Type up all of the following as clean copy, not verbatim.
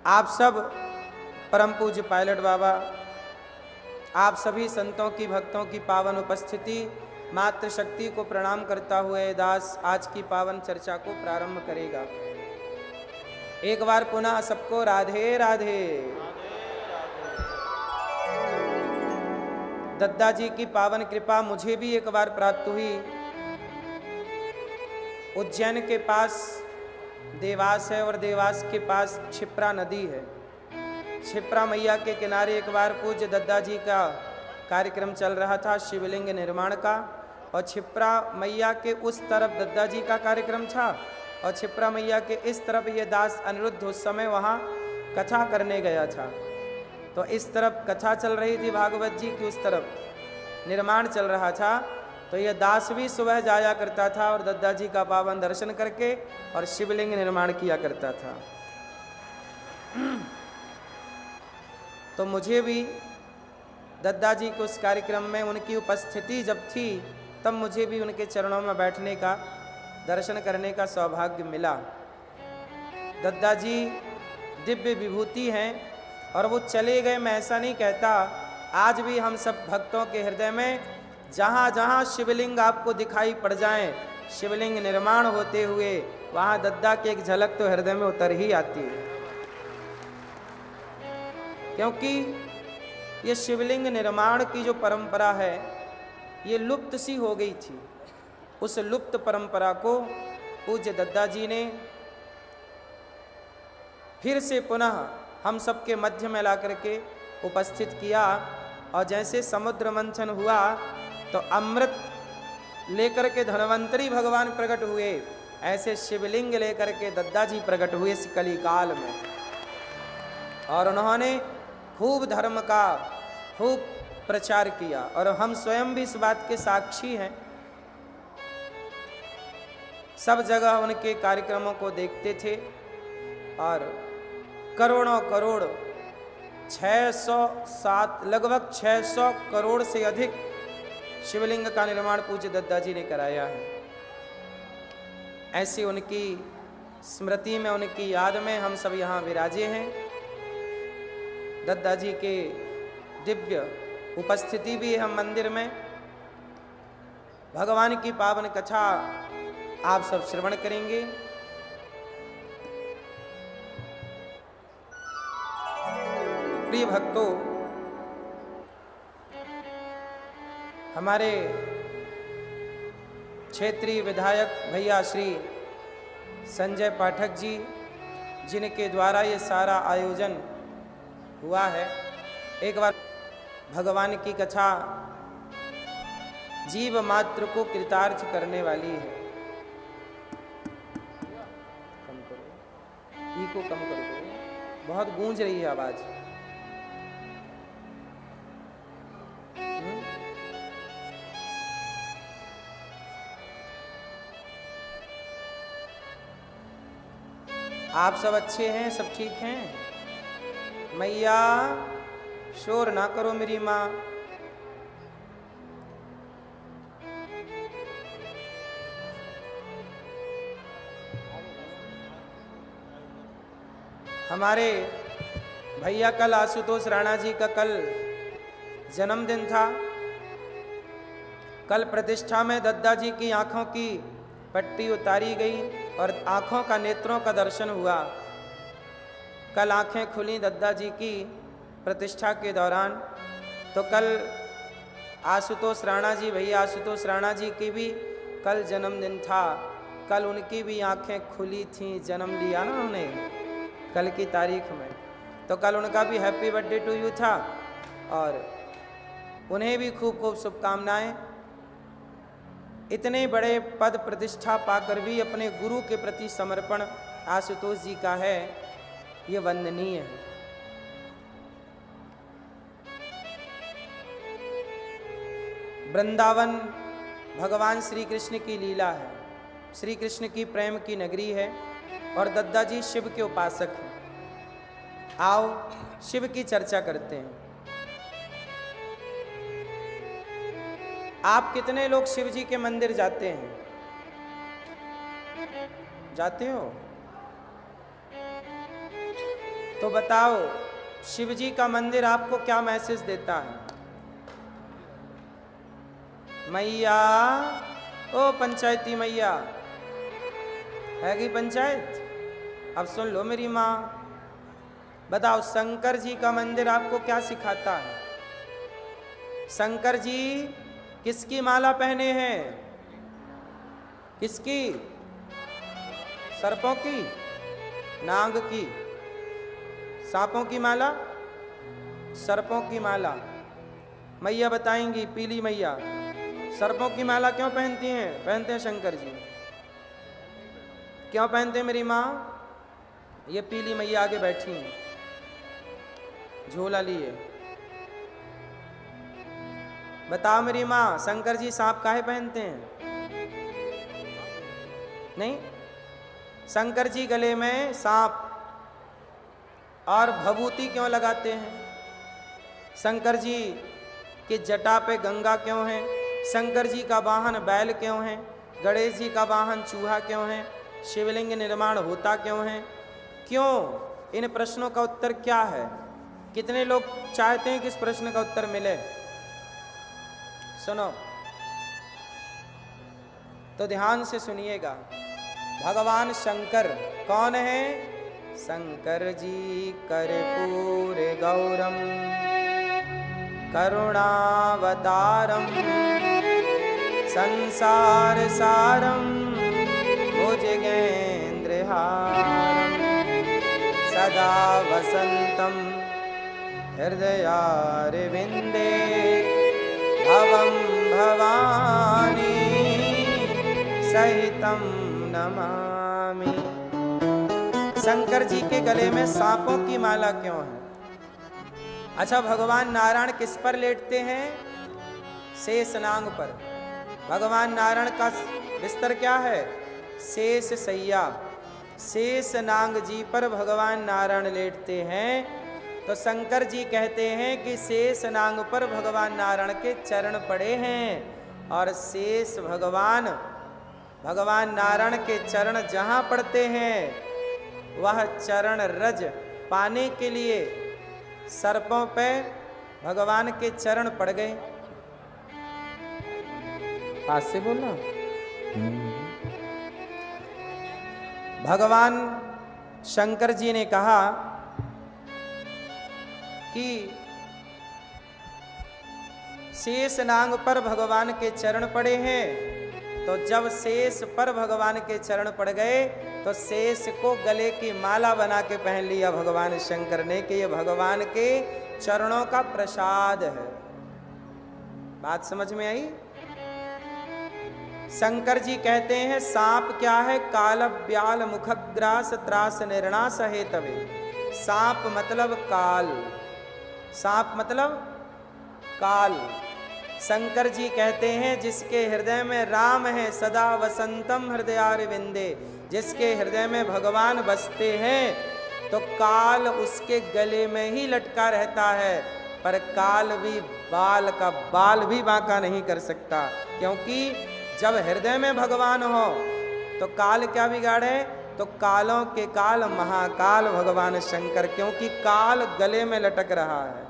आप सब परम पूज्य पायलट बाबा, आप सभी संतों की भक्तों की पावन उपस्थिति, मातृशक्ति को प्रणाम करता हुआ दास आज की पावन चर्चा को प्रारंभ करेगा। एक बार पुनः सबको राधे राधे। दद्दा जी की पावन कृपा मुझे भी एक बार प्राप्त हुई। उज्जैन के पास देवास है और देवास के पास क्षिप्रा नदी है। क्षिप्रा मैया के किनारे एक बार पूज्य दद्दा जी का कार्यक्रम चल रहा था शिवलिंग निर्माण का, और क्षिप्रा मैया के उस तरफ दद्दा जी का कार्यक्रम था और क्षिप्रा मैया के इस तरफ ये दास अनिरुद्ध उस समय वहाँ कथा करने गया था। तो इस तरफ कथा चल रही थी भागवत जी की, उस तरफ निर्माण चल रहा था। तो यह दास भी सुबह जाया करता था और दद्दा जी का पावन दर्शन करके और शिवलिंग निर्माण किया करता था। तो मुझे भी दद्दा जी के उस कार्यक्रम में उनकी उपस्थिति जब थी तब मुझे भी उनके चरणों में बैठने का, दर्शन करने का सौभाग्य मिला। दद्दा जी दिव्य विभूति हैं और वो चले गए, मैं ऐसा नहीं कहता। आज भी हम सब भक्तों के हृदय में जहाँ जहाँ शिवलिंग आपको दिखाई पड़ जाएं, शिवलिंग निर्माण होते हुए, वहाँ दद्दा की एक झलक तो हृदय में उतर ही आती है। क्योंकि ये शिवलिंग निर्माण की जो परंपरा है ये लुप्त सी हो गई थी। उस लुप्त परंपरा को पूज्य दद्दा जी ने फिर से पुनः हम सबके मध्य में ला करके उपस्थित किया। और जैसे समुद्र मंथन हुआ तो अमृत लेकर के धन्वंतरी भगवान प्रकट हुए, ऐसे शिवलिंग लेकर के दद्दा जी प्रकट हुए इस कलिकाल में। और उन्होंने खूब धर्म का खूब प्रचार किया और हम स्वयं भी इस बात के साक्षी हैं। सब जगह उनके कार्यक्रमों को देखते थे और करोड़ों करोड़ 607 लगभग 600 करोड़ से अधिक शिवलिंग का निर्माण पूज्य दद्दा जी ने कराया है। ऐसी उनकी स्मृति में, उनकी याद में हम सब यहाँ विराजे हैं। दद्दा जी के दिव्य उपस्थिति भी है हम मंदिर में। भगवान की पावन कथा आप सब श्रवण करेंगे। प्रिय भक्तों, हमारे क्षेत्रीय विधायक भैया श्री संजय पाठक जी, जिनके द्वारा ये सारा आयोजन हुआ है, एक बार भगवान की कथा जीव मात्र को कृतार्थ करने वाली है। कम करो, ई को कम कर दो, बहुत गूंज रही है आवाज। आप सब अच्छे हैं, सब ठीक हैं? मैया शोर ना करो मेरी माँ। हमारे भैया कल आशुतोष राणा जी का कल जन्मदिन था। कल प्रतिष्ठा में दद्दा जी की आंखों की पट्टी उतारी गई और आंखों का, नेत्रों का दर्शन हुआ। कल आंखें खुली दद्दा जी की प्रतिष्ठा के दौरान। तो कल आशुतोष राणा जी, भैया आशुतोष राणा जी की भी कल जन्मदिन था। कल उनकी भी आंखें खुली थीं, जन्म लिया ना उन्होंने कल की तारीख में। तो कल उनका भी हैप्पी बर्थडे टू यू था और उन्हें भी खूब खूब शुभकामनाएं। इतने बड़े पद प्रतिष्ठा पाकर भी अपने गुरु के प्रति समर्पण आशुतोष जी का है, ये वंदनीय है। वृंदावन भगवान श्री कृष्ण की लीला है, श्री कृष्ण की प्रेम की नगरी है और दद्दा जी शिव के उपासक हैं। आओ शिव की चर्चा करते हैं। आप कितने लोग शिव जी के मंदिर जाते हैं? जाते हो? तो बताओ शिव जी का मंदिर आपको क्या मैसेज देता है? मैया, ओ पंचायती मैया, है कि पंचायत? अब सुन लो मेरी माँ, बताओ शंकर जी का मंदिर आपको क्या सिखाता है? शंकर जी किसकी माला पहने हैं? किसकी? सर्पों की, नाग की, सांपों की माला, सर्पों की माला। मैया बताएंगी, पीली मैया सर्पों की माला क्यों पहनती हैं? पहनते हैं शंकर जी। क्यों पहनते हैं मेरी माँ? ये पीली मैया आगे बैठी हैं, झोला लिए। बताओ मेरी माँ, शंकर जी सांप काहे पहनते हैं? नहीं, शंकर जी गले में सांप और भभूति क्यों लगाते हैं? शंकर जी की जटा पे गंगा क्यों है? शंकर जी का वाहन बैल क्यों है? गणेश जी का वाहन चूहा क्यों है? शिवलिंग निर्माण होता क्यों है? क्यों? इन प्रश्नों का उत्तर क्या है? कितने लोग चाहते हैं कि इस प्रश्न का उत्तर मिले? सुनो तो ध्यान से सुनिएगा। भगवान शंकर कौन है? शंकर जी कर्पूर गौरम करुणावतारम संसार सारम भुजगेन्द्रहारम सदा वसंतम हृदयारविंदे भवं भवानी सहितं नमामि। शंकर जी के गले में सांपों की माला क्यों है? अच्छा, भगवान नारायण किस पर लेटते हैं? शेष नांग पर। भगवान नारायण का बिस्तर क्या है? शेष सैया। शेष नांग जी पर भगवान नारायण लेटते हैं। तो शंकर जी कहते हैं कि शेष नांग पर भगवान नारायण के चरण पड़े हैं, और शेष भगवान नारायण के चरण जहाँ पड़ते हैं वह चरण रज पाने के लिए सर्पों पे भगवान के चरण पड़ गए। पास से बोलना। भगवान शंकर जी ने कहा कि शेष नांग पर भगवान के चरण पड़े हैं, तो जब शेष पर भगवान के चरण पड़ गए तो शेष को गले की माला बना के पहन लिया भगवान शंकर ने कि ये भगवान के चरणों का प्रसाद है। बात समझ में आई? शंकर जी कहते हैं सांप क्या है? काल ब्याल मुखग्रास त्रास निर्णास हेतवे। सांप मतलब काल, सांप मतलब काल। शंकर जी कहते हैं जिसके हृदय में राम है सदा वसंतम हृदयारविंदे, जिसके हृदय में भगवान बसते हैं तो काल उसके गले में ही लटका रहता है, पर काल भी बाल भी बांका नहीं कर सकता, क्योंकि जब हृदय में भगवान हो तो काल क्या बिगाड़े? तो कालों के काल महाकाल भगवान शंकर, क्योंकि काल गले में लटक रहा है।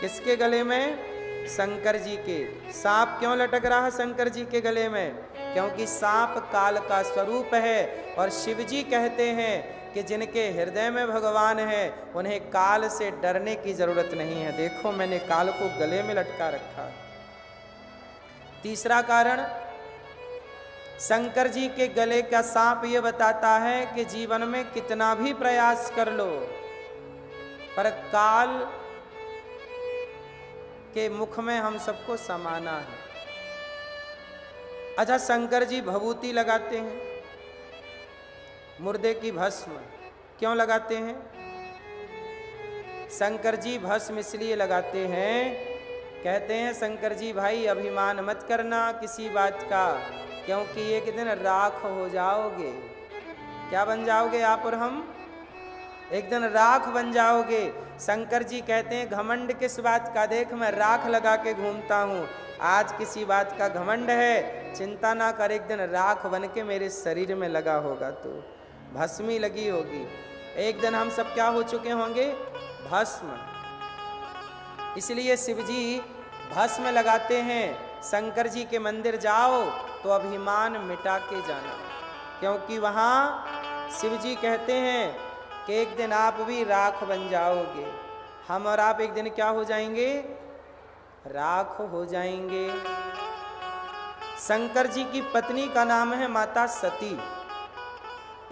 किसके गले में? शंकर जी के। सांप क्यों लटक रहा है शंकर जी के गले में? क्योंकि सांप काल का स्वरूप है। और शिव जी कहते हैं कि जिनके हृदय में भगवान है उन्हें काल से डरने की जरूरत नहीं है। देखो मैंने काल को गले में लटका रखा। तीसरा कारण, शंकर जी के गले का सांप ये बताता है कि जीवन में कितना भी प्रयास कर लो पर काल के मुख में हम सबको समाना है। अच्छा, शंकर जी भभूति लगाते हैं, मुर्दे की भस्म क्यों लगाते हैं? शंकर जी भस्म इसलिए लगाते हैं, कहते हैं शंकर जी भाई अभिमान मत करना किसी बात का, क्योंकि एक दिन राख हो जाओगे। क्या बन जाओगे आप और हम? एक दिन राख बन जाओगे। शंकर जी कहते हैं घमंड किस बात का? देख मैं राख लगा के घूमता हूँ, आज किसी बात का घमंड है, चिंता ना कर, एक दिन राख बन के मेरे शरीर में लगा होगा, तो भस्मी लगी होगी। एक दिन हम सब क्या हो चुके होंगे? भस्म। इसलिए शिव जी भस्म लगाते हैं। शंकर जी के मंदिर जाओ तो अभिमान मिटा के जाना, क्योंकि वहाँ शिव जी कहते हैं कि एक दिन आप भी राख बन जाओगे। हम और आप एक दिन क्या हो जाएंगे? राख हो जाएंगे। शंकर जी की पत्नी का नाम है माता सती।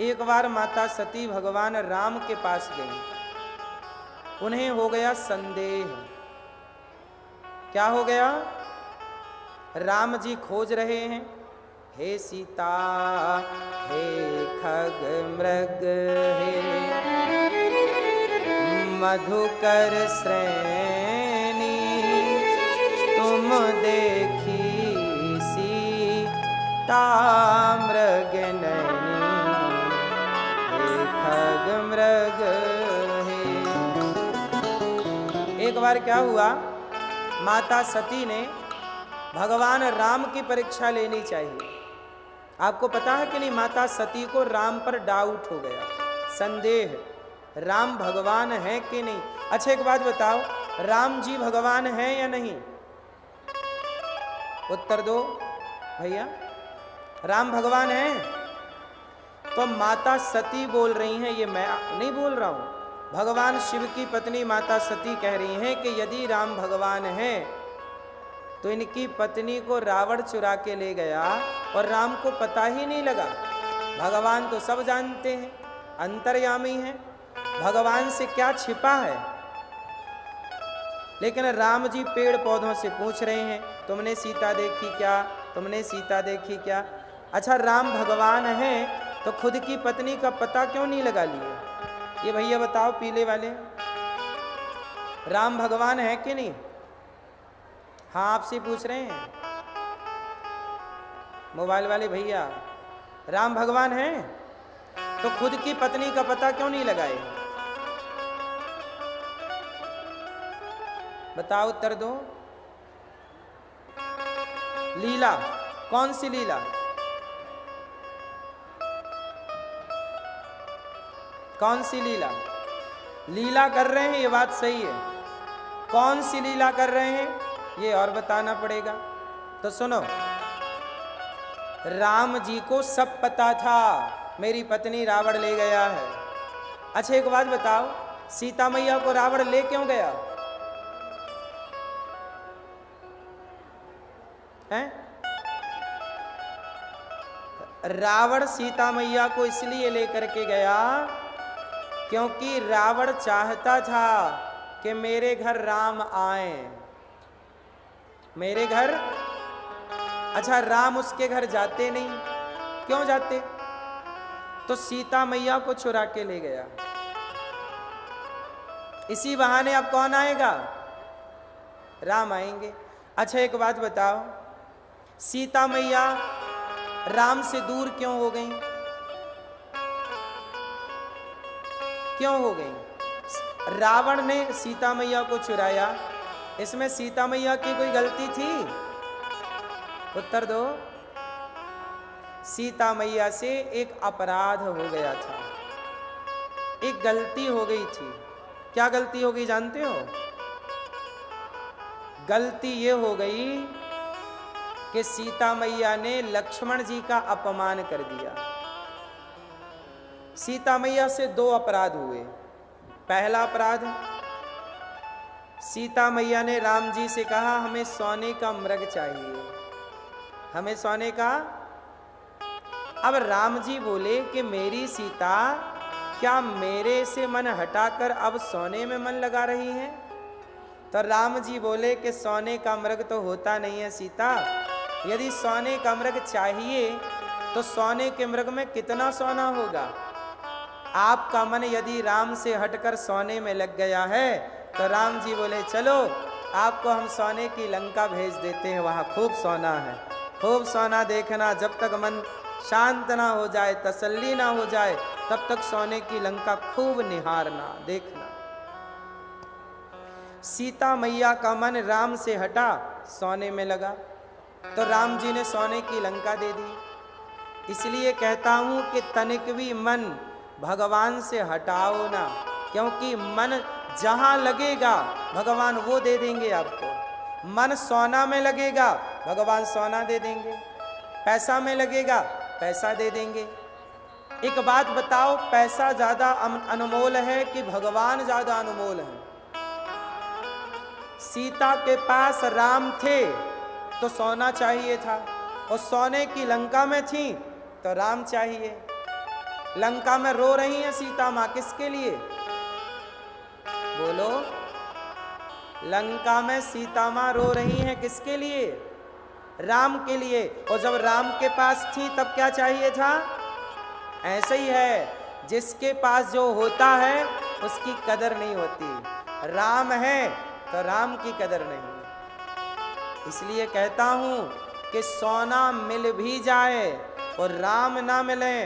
एक बार माता सती भगवान राम के पास गई। उन्हें हो गया संदेह। क्या हो गया? राम जी खोज रहे हैं, हे सीता, हे खग मृग, हे मधुकर श्रेणी, तुम देखी सीता मृग नैनी, हे खग मृग हे। एक बार क्या हुआ, माता सती ने भगवान राम की परीक्षा लेनी चाहिए। आपको पता है कि नहीं, माता सती को राम पर डाउट हो गया, संदेह, राम भगवान है कि नहीं। अच्छा एक बात बताओ, राम जी भगवान हैं या नहीं? उत्तर दो भैया, राम भगवान हैं? तो माता सती बोल रही हैं, ये मैं नहीं बोल रहा हूं, भगवान शिव की पत्नी माता सती कह रही हैं कि यदि राम भगवान हैं तो इनकी पत्नी को रावण चुरा के ले गया और राम को पता ही नहीं लगा। भगवान तो सब जानते हैं, अंतर्यामी हैं, भगवान से क्या छिपा है। लेकिन राम जी पेड़ पौधों से पूछ रहे हैं, तुमने सीता देखी क्या? तुमने सीता देखी क्या? अच्छा राम भगवान हैं तो खुद की पत्नी का पता क्यों नहीं लगा लिए? ये भैया बताओ, पीले वाले, राम भगवान है कि नहीं? हाँ आपसे पूछ रहे हैं, मोबाइल वाले भैया, राम भगवान हैं तो खुद की पत्नी का पता क्यों नहीं लगाए? बताओ, उत्तर दो। लीला, कौन सी लीला? कौन सी लीला? लीला कर रहे हैं, ये बात सही है, कौन सी लीला कर रहे हैं ये और बताना पड़ेगा। तो सुनो, राम जी को सब पता था मेरी पत्नी रावण ले गया है। अच्छा एक बात बताओ, सीता मैया को रावण ले क्यों गया है? रावण सीता मैया को इसलिए लेकर के गया क्योंकि रावण चाहता था कि मेरे घर राम आए, मेरे घर। अच्छा राम उसके घर जाते नहीं, क्यों जाते? तो सीता मैया को चुरा के ले गया। इसी बहाने अब कौन आएगा? राम आएंगे। अच्छा एक बात बताओ, सीता मैया राम से दूर क्यों हो गई? क्यों हो गई? रावण ने सीता मैया को चुराया, इसमें सीता मैया की कोई गलती थी? उत्तर दो। सीता मैया से एक अपराध हो गया था, एक गलती हो गई थी। क्या गलती हो गई जानते हो? गलती ये हो गई कि सीता मैया ने लक्ष्मण जी का अपमान कर दिया। सीता मैया से दो अपराध हुए। पहला अपराध, सीता मैया ने राम जी से कहा हमें सोने का मृग चाहिए, हमें सोने का। अब राम जी बोले कि मेरी सीता क्या मेरे से मन हटाकर अब सोने में मन लगा रही है? तो राम जी बोले कि सोने का मृग तो होता नहीं है सीता, यदि सोने का मृग चाहिए तो सोने के मृग में कितना सोना होगा? आपका मन यदि राम से हटकर सोने में लग गया है तो राम जी बोले चलो आपको हम सोने की लंका भेज देते हैं, वहाँ खूब सोना है, खूब सोना देखना, जब तक मन शांत ना हो जाए, तसल्ली ना हो जाए, तब तक सोने की लंका खूब निहारना, देखना। सीता मैया का मन राम से हटा, सोने में लगा, तो राम जी ने सोने की लंका दे दी। इसलिए कहता हूं कि तनिक भी मन भगवान से हटाओ ना, क्योंकि मन जहां लगेगा भगवान वो दे देंगे आपको। मन सोना में लगेगा, भगवान सोना दे देंगे। पैसा में लगेगा, पैसा दे देंगे। एक बात बताओ, पैसा ज्यादा अनमोल है कि भगवान ज्यादा अनमोल है? सीता के पास राम थे तो सोना चाहिए था, और सोने की लंका में थी तो राम चाहिए। लंका में रो रही है सीता मां, किसके लिए? बोलो। लंका में सीता मां रो रही हैं, किसके लिए? राम के लिए। और जब राम के पास थी तब क्या चाहिए था? ऐसे ही है, जिसके पास जो होता है उसकी कदर नहीं होती। राम है तो राम की कदर नहीं। इसलिए कहता हूं कि सोना मिल भी जाए और राम ना मिले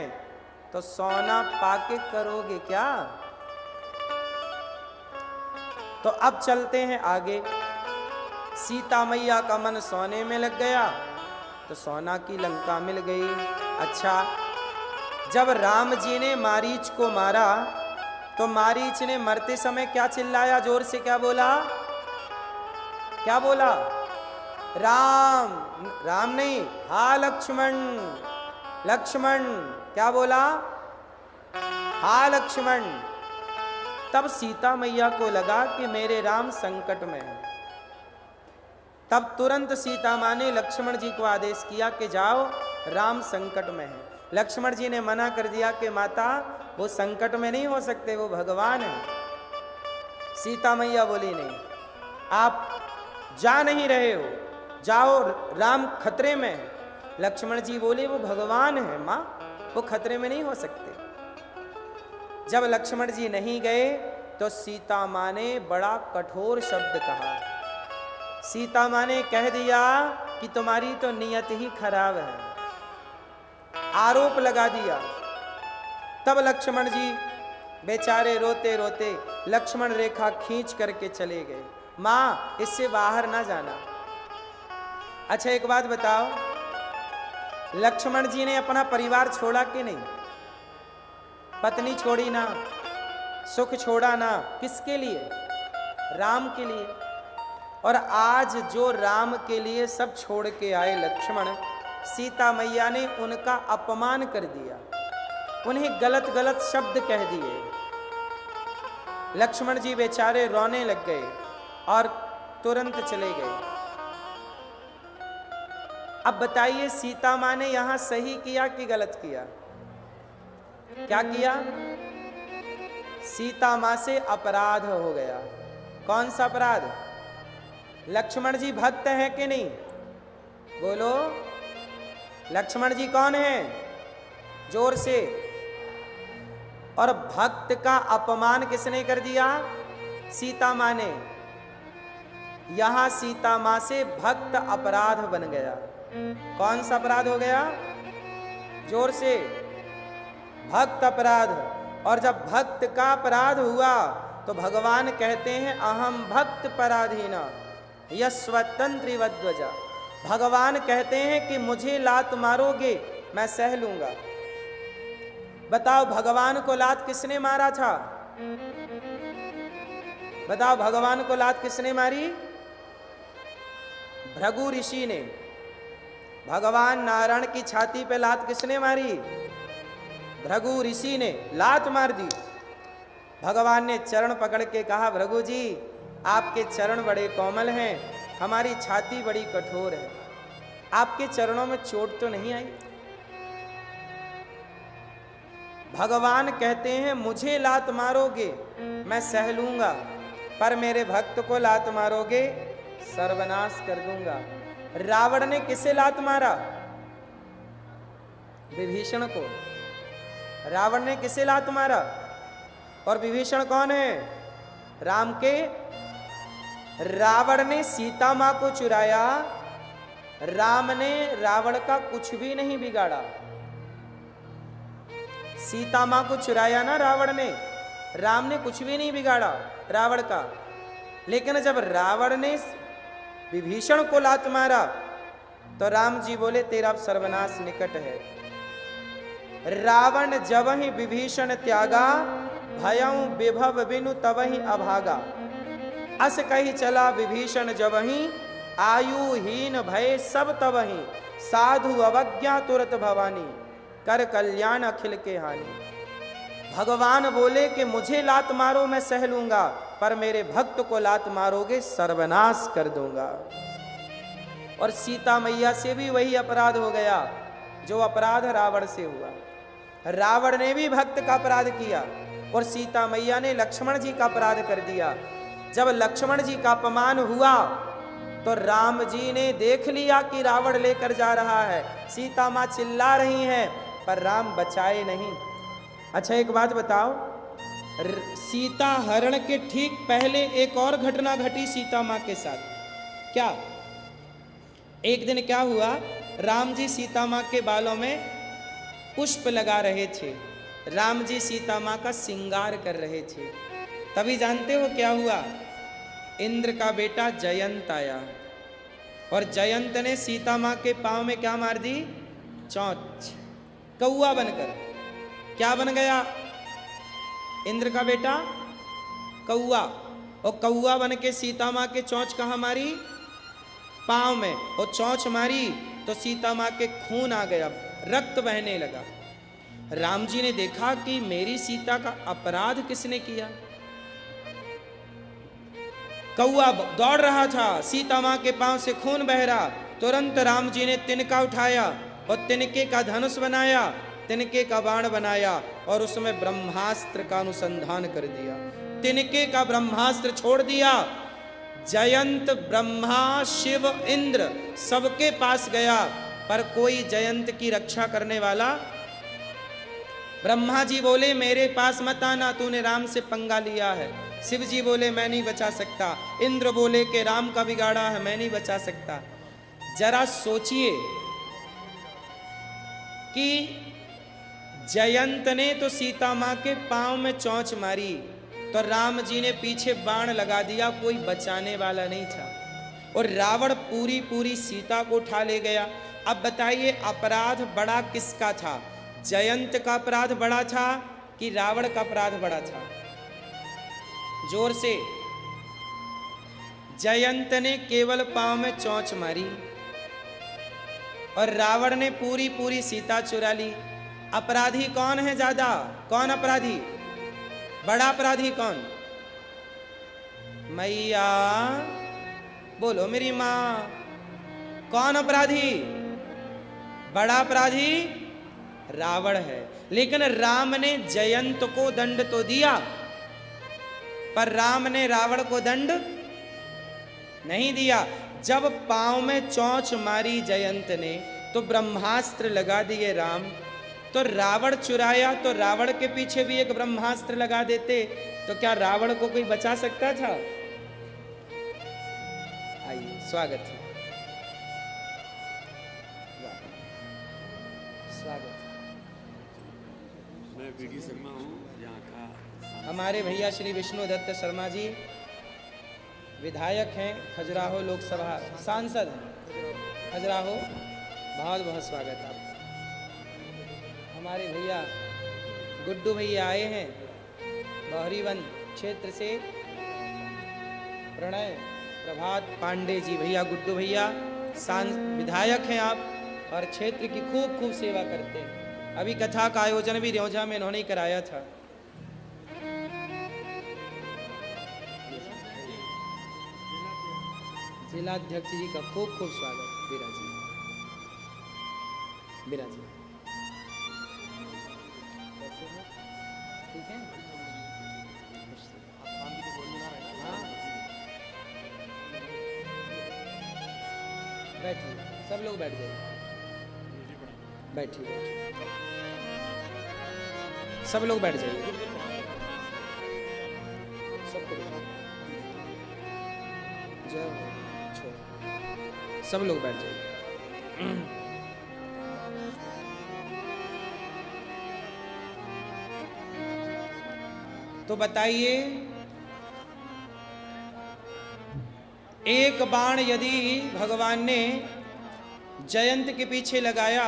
तो सोना पाके करोगे क्या? तो अब चलते हैं आगे। सीता मैया का मन सोने में लग गया तो सोना की लंका मिल गई। अच्छा, जब राम जी ने मारीच को मारा तो मारीच ने मरते समय क्या चिल्लाया? जोर से क्या बोला? क्या बोला? राम। राम नहीं, हा लक्ष्मण। लक्ष्मण। क्या बोला? हा लक्ष्मण। तब सीता मैया को लगा कि मेरे राम संकट में है। तब तुरंत सीता मां ने लक्ष्मण जी को आदेश किया कि जाओ, राम संकट में है। लक्ष्मण जी ने मना कर दिया कि माता वो संकट में नहीं हो सकते, वो भगवान है। सीता मैया बोली नहीं, आप जा नहीं रहे हो, जाओ, राम खतरे में है। लक्ष्मण जी बोले वो भगवान है मां, वो खतरे में नहीं हो सकते। जब लक्ष्मण जी नहीं गए तो सीता मां ने बड़ा कठोर शब्द कहा। सीता मां ने कह दिया कि तुम्हारी तो नियत ही खराब है, आरोप लगा दिया। तब लक्ष्मण जी बेचारे रोते रोते लक्ष्मण रेखा खींच करके चले गए। मां, इससे बाहर ना जाना। अच्छा, एक बात बताओ, लक्ष्मण जी ने अपना परिवार छोड़ा कि नहीं? पत्नी छोड़ी ना, सुख छोड़ा ना, किसके लिए? राम के लिए। और आज जो राम के लिए सब छोड़ के आए लक्ष्मण, सीता मैया ने उनका अपमान कर दिया, उन्हें गलत गलत शब्द कह दिए। लक्ष्मण जी बेचारे रोने लग गए और तुरंत चले गए। अब बताइए, सीता मां ने यहां सही किया कि गलत किया? क्या किया? सीता मां से अपराध हो गया। कौन सा अपराध? लक्ष्मण जी भक्त हैं कि नहीं? बोलो, लक्ष्मण जी कौन है? जोर से। और भक्त का अपमान किसने कर दिया? सीता मां ने। यहां सीता मां से भक्त अपराध बन गया। कौन सा अपराध हो गया? जोर से। भक्त अपराध। और जब भक्त का अपराध हुआ तो भगवान कहते हैं अहम भक्त पराधीना यस्वतंत्री वध्वजा। भगवान कहते हैं कि मुझे लात मारोगे मैं सह लूंगा। बताओ, भगवान को लात किसने मारा था? बताओ, भगवान को लात किसने मारी? भृगु ऋषि ने। भगवान नारायण की छाती पे लात किसने मारी? भृगु ऋषि ने लात मार दी। भगवान ने चरण पकड़ के कहा, भृगु जी आपके चरण बड़े कोमल हैं, हमारी छाती बड़ी कठोर है, आपके चरणों में चोट तो नहीं आई? भगवान कहते हैं मुझे लात मारोगे मैं सह लूंगा, पर मेरे भक्त को लात मारोगे सर्वनाश कर दूंगा। रावण ने किसे लात मारा? विभीषण को। रावण ने किसे लात मारा? और विभीषण कौन है? राम के। रावण ने सीता मां को चुराया, राम ने रावण का कुछ भी नहीं बिगाड़ा। सीता मां को चुराया ना रावण ने, राम ने कुछ भी नहीं बिगाड़ा रावण का। लेकिन जब रावण ने विभीषण को लात मारा तो राम जी बोले तेरा सर्वनाश निकट है। रावण जबहि विभीषण त्यागा, भयउ विभव बिनु तबहि अभागा। अस कही चला विभीषण जबहि, आयुहीन भय सब तबहि। साधु अवज्ञा तुरत भवानी, कर कल्याण अखिल के हानि। भगवान बोले कि मुझे लात मारो मैं सह लूंगा, पर मेरे भक्त को लात मारोगे सर्वनाश कर दूंगा। और सीता मैया से भी वही अपराध हो गया जो अपराध रावण से हुआ। रावण ने भी भक्त का अपराध किया और सीता मैया ने लक्ष्मण जी का अपराध कर दिया। जब लक्ष्मण जी का अपमान हुआ तो राम जी ने देख लिया कि रावण लेकर जा रहा है, सीता माँ चिल्ला रही हैं, पर राम बचाए नहीं। अच्छा एक बात बताओ, सीता हरण के ठीक पहले एक और घटना घटी सीता माँ के साथ। क्या? एक दिन क्या हुआ, राम जी सीता माँ के बालों में पुष्प लगा रहे थे, राम जी सीता माँ का श्रृंगार कर रहे थे। तभी जानते हो क्या हुआ, इंद्र का बेटा जयंत आया और जयंत ने सीता माँ के पांव में क्या मार दी? चोंच। कौआ बनकर। क्या बन गया इंद्र का बेटा? कौआ। और कौआ बन के सीता माँ के चोंच कहाँ मारी? पांव में। और चोंच मारी तो सीता माँ के खून आ गया, रक्त बहने लगा। राम जी ने देखा कि मेरी सीता का अपराध किसने किया। कौआ दौड़ रहा था, सीता माँ के पांव से खून बह रहा। तुरंत राम जी ने तिनका उठाया और तिनके का धनुष बनाया, तिनके का बाण बनाया और उसमें ब्रह्मास्त्र का अनुसंधान कर दिया। तिनके का ब्रह्मास्त्र छोड़ दिया। जयंत ब्रह्मा शिव इंद्र सबके पास गया, पर कोई जयंत की रक्षा करने वाला। ब्रह्मा जी बोले मेरे पास मत आना, तूने राम से पंगा लिया है। शिव जी बोले मैं नहीं बचा सकता। इंद्र बोले कि राम का बिगाड़ा है, मैं नहीं बचा सकता। जरा सोचिए कि जयंत ने तो सीता माँ के पांव में चोंच मारी, तो राम जी ने पीछे बाण लगा दिया, कोई बचाने वाला नहीं था। और रावण पूरी पूरी सीता को उठा ले गया। अब बताइए अपराध बड़ा किसका था? जयंत का अपराध बड़ा था कि रावण का अपराध बड़ा था? जोर से। जयंत ने केवल पांव में चोंच मारी और रावण ने पूरी पूरी सीता चुरा ली। अपराधी कौन है ज्यादा? कौन अपराधी? बड़ा अपराधी कौन? मैया बोलो मेरी मां, कौन अपराधी? बड़ा अपराधी रावण है। लेकिन राम ने जयंत को दंड तो दिया, पर राम ने रावण को दंड नहीं दिया। जब पांव में चोंच मारी जयंत ने तो ब्रह्मास्त्र लगा दिए राम। तो रावण चुराया तो रावण के पीछे भी एक ब्रह्मास्त्र लगा देते तो क्या रावण को कोई बचा सकता था? आइए स्वागत है, स्वागत। मैं बीडी शर्मा हूँ, यहाँ का। हमारे भैया श्री विष्णु दत्त शर्मा जी विधायक हैं, खजुराहो लोकसभा सांसद हैं खजुराहो। बहुत बहुत स्वागत है आपका। हमारे भैया गुड्डू भैया आए हैं बहरीवन क्षेत्र से। प्रणय प्रभात पांडे जी, भैया गुड्डू भैया विधायक हैं आप और क्षेत्र की खूब खूब सेवा करते हैं। अभी कथा का आयोजन भी रेौजा में इन्होंने कराया था। जिलाध्यक्ष जी का खूब खूब स्वागत। बीरा जी, बीरा जी ठीक है। हाँ बैठिए, सब लोग बैठ जाइए, बैठिए, सब लोग बैठ जाइए, सबको सब लोग बैठ जाइए। तो बताइए, एक बाण यदि भगवान ने जयंत के पीछे लगाया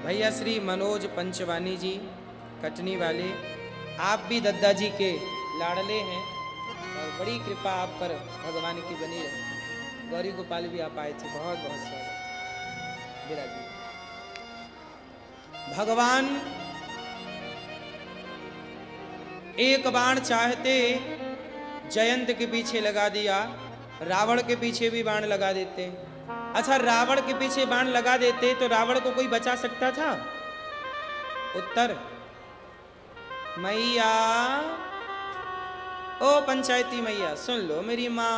भैया श्री मनोज पंचवानी जी कटनी वाले, आप भी दद्दा जी के लाडले हैं और बड़ी कृपा आप पर भगवान की बनी रहे। गौरी गोपाल भी आप आए थे, बहुत बहुत स्वागत विराजी। भगवान एक बाण चाहते जयंत के पीछे लगा दिया, रावण के पीछे भी बाण लगा देते। अच्छा, रावण के पीछे बाण लगा देते तो रावण को कोई बचा सकता था? उत्तर, मैया ओ पंचायती मैया सुन लो मेरी माँ,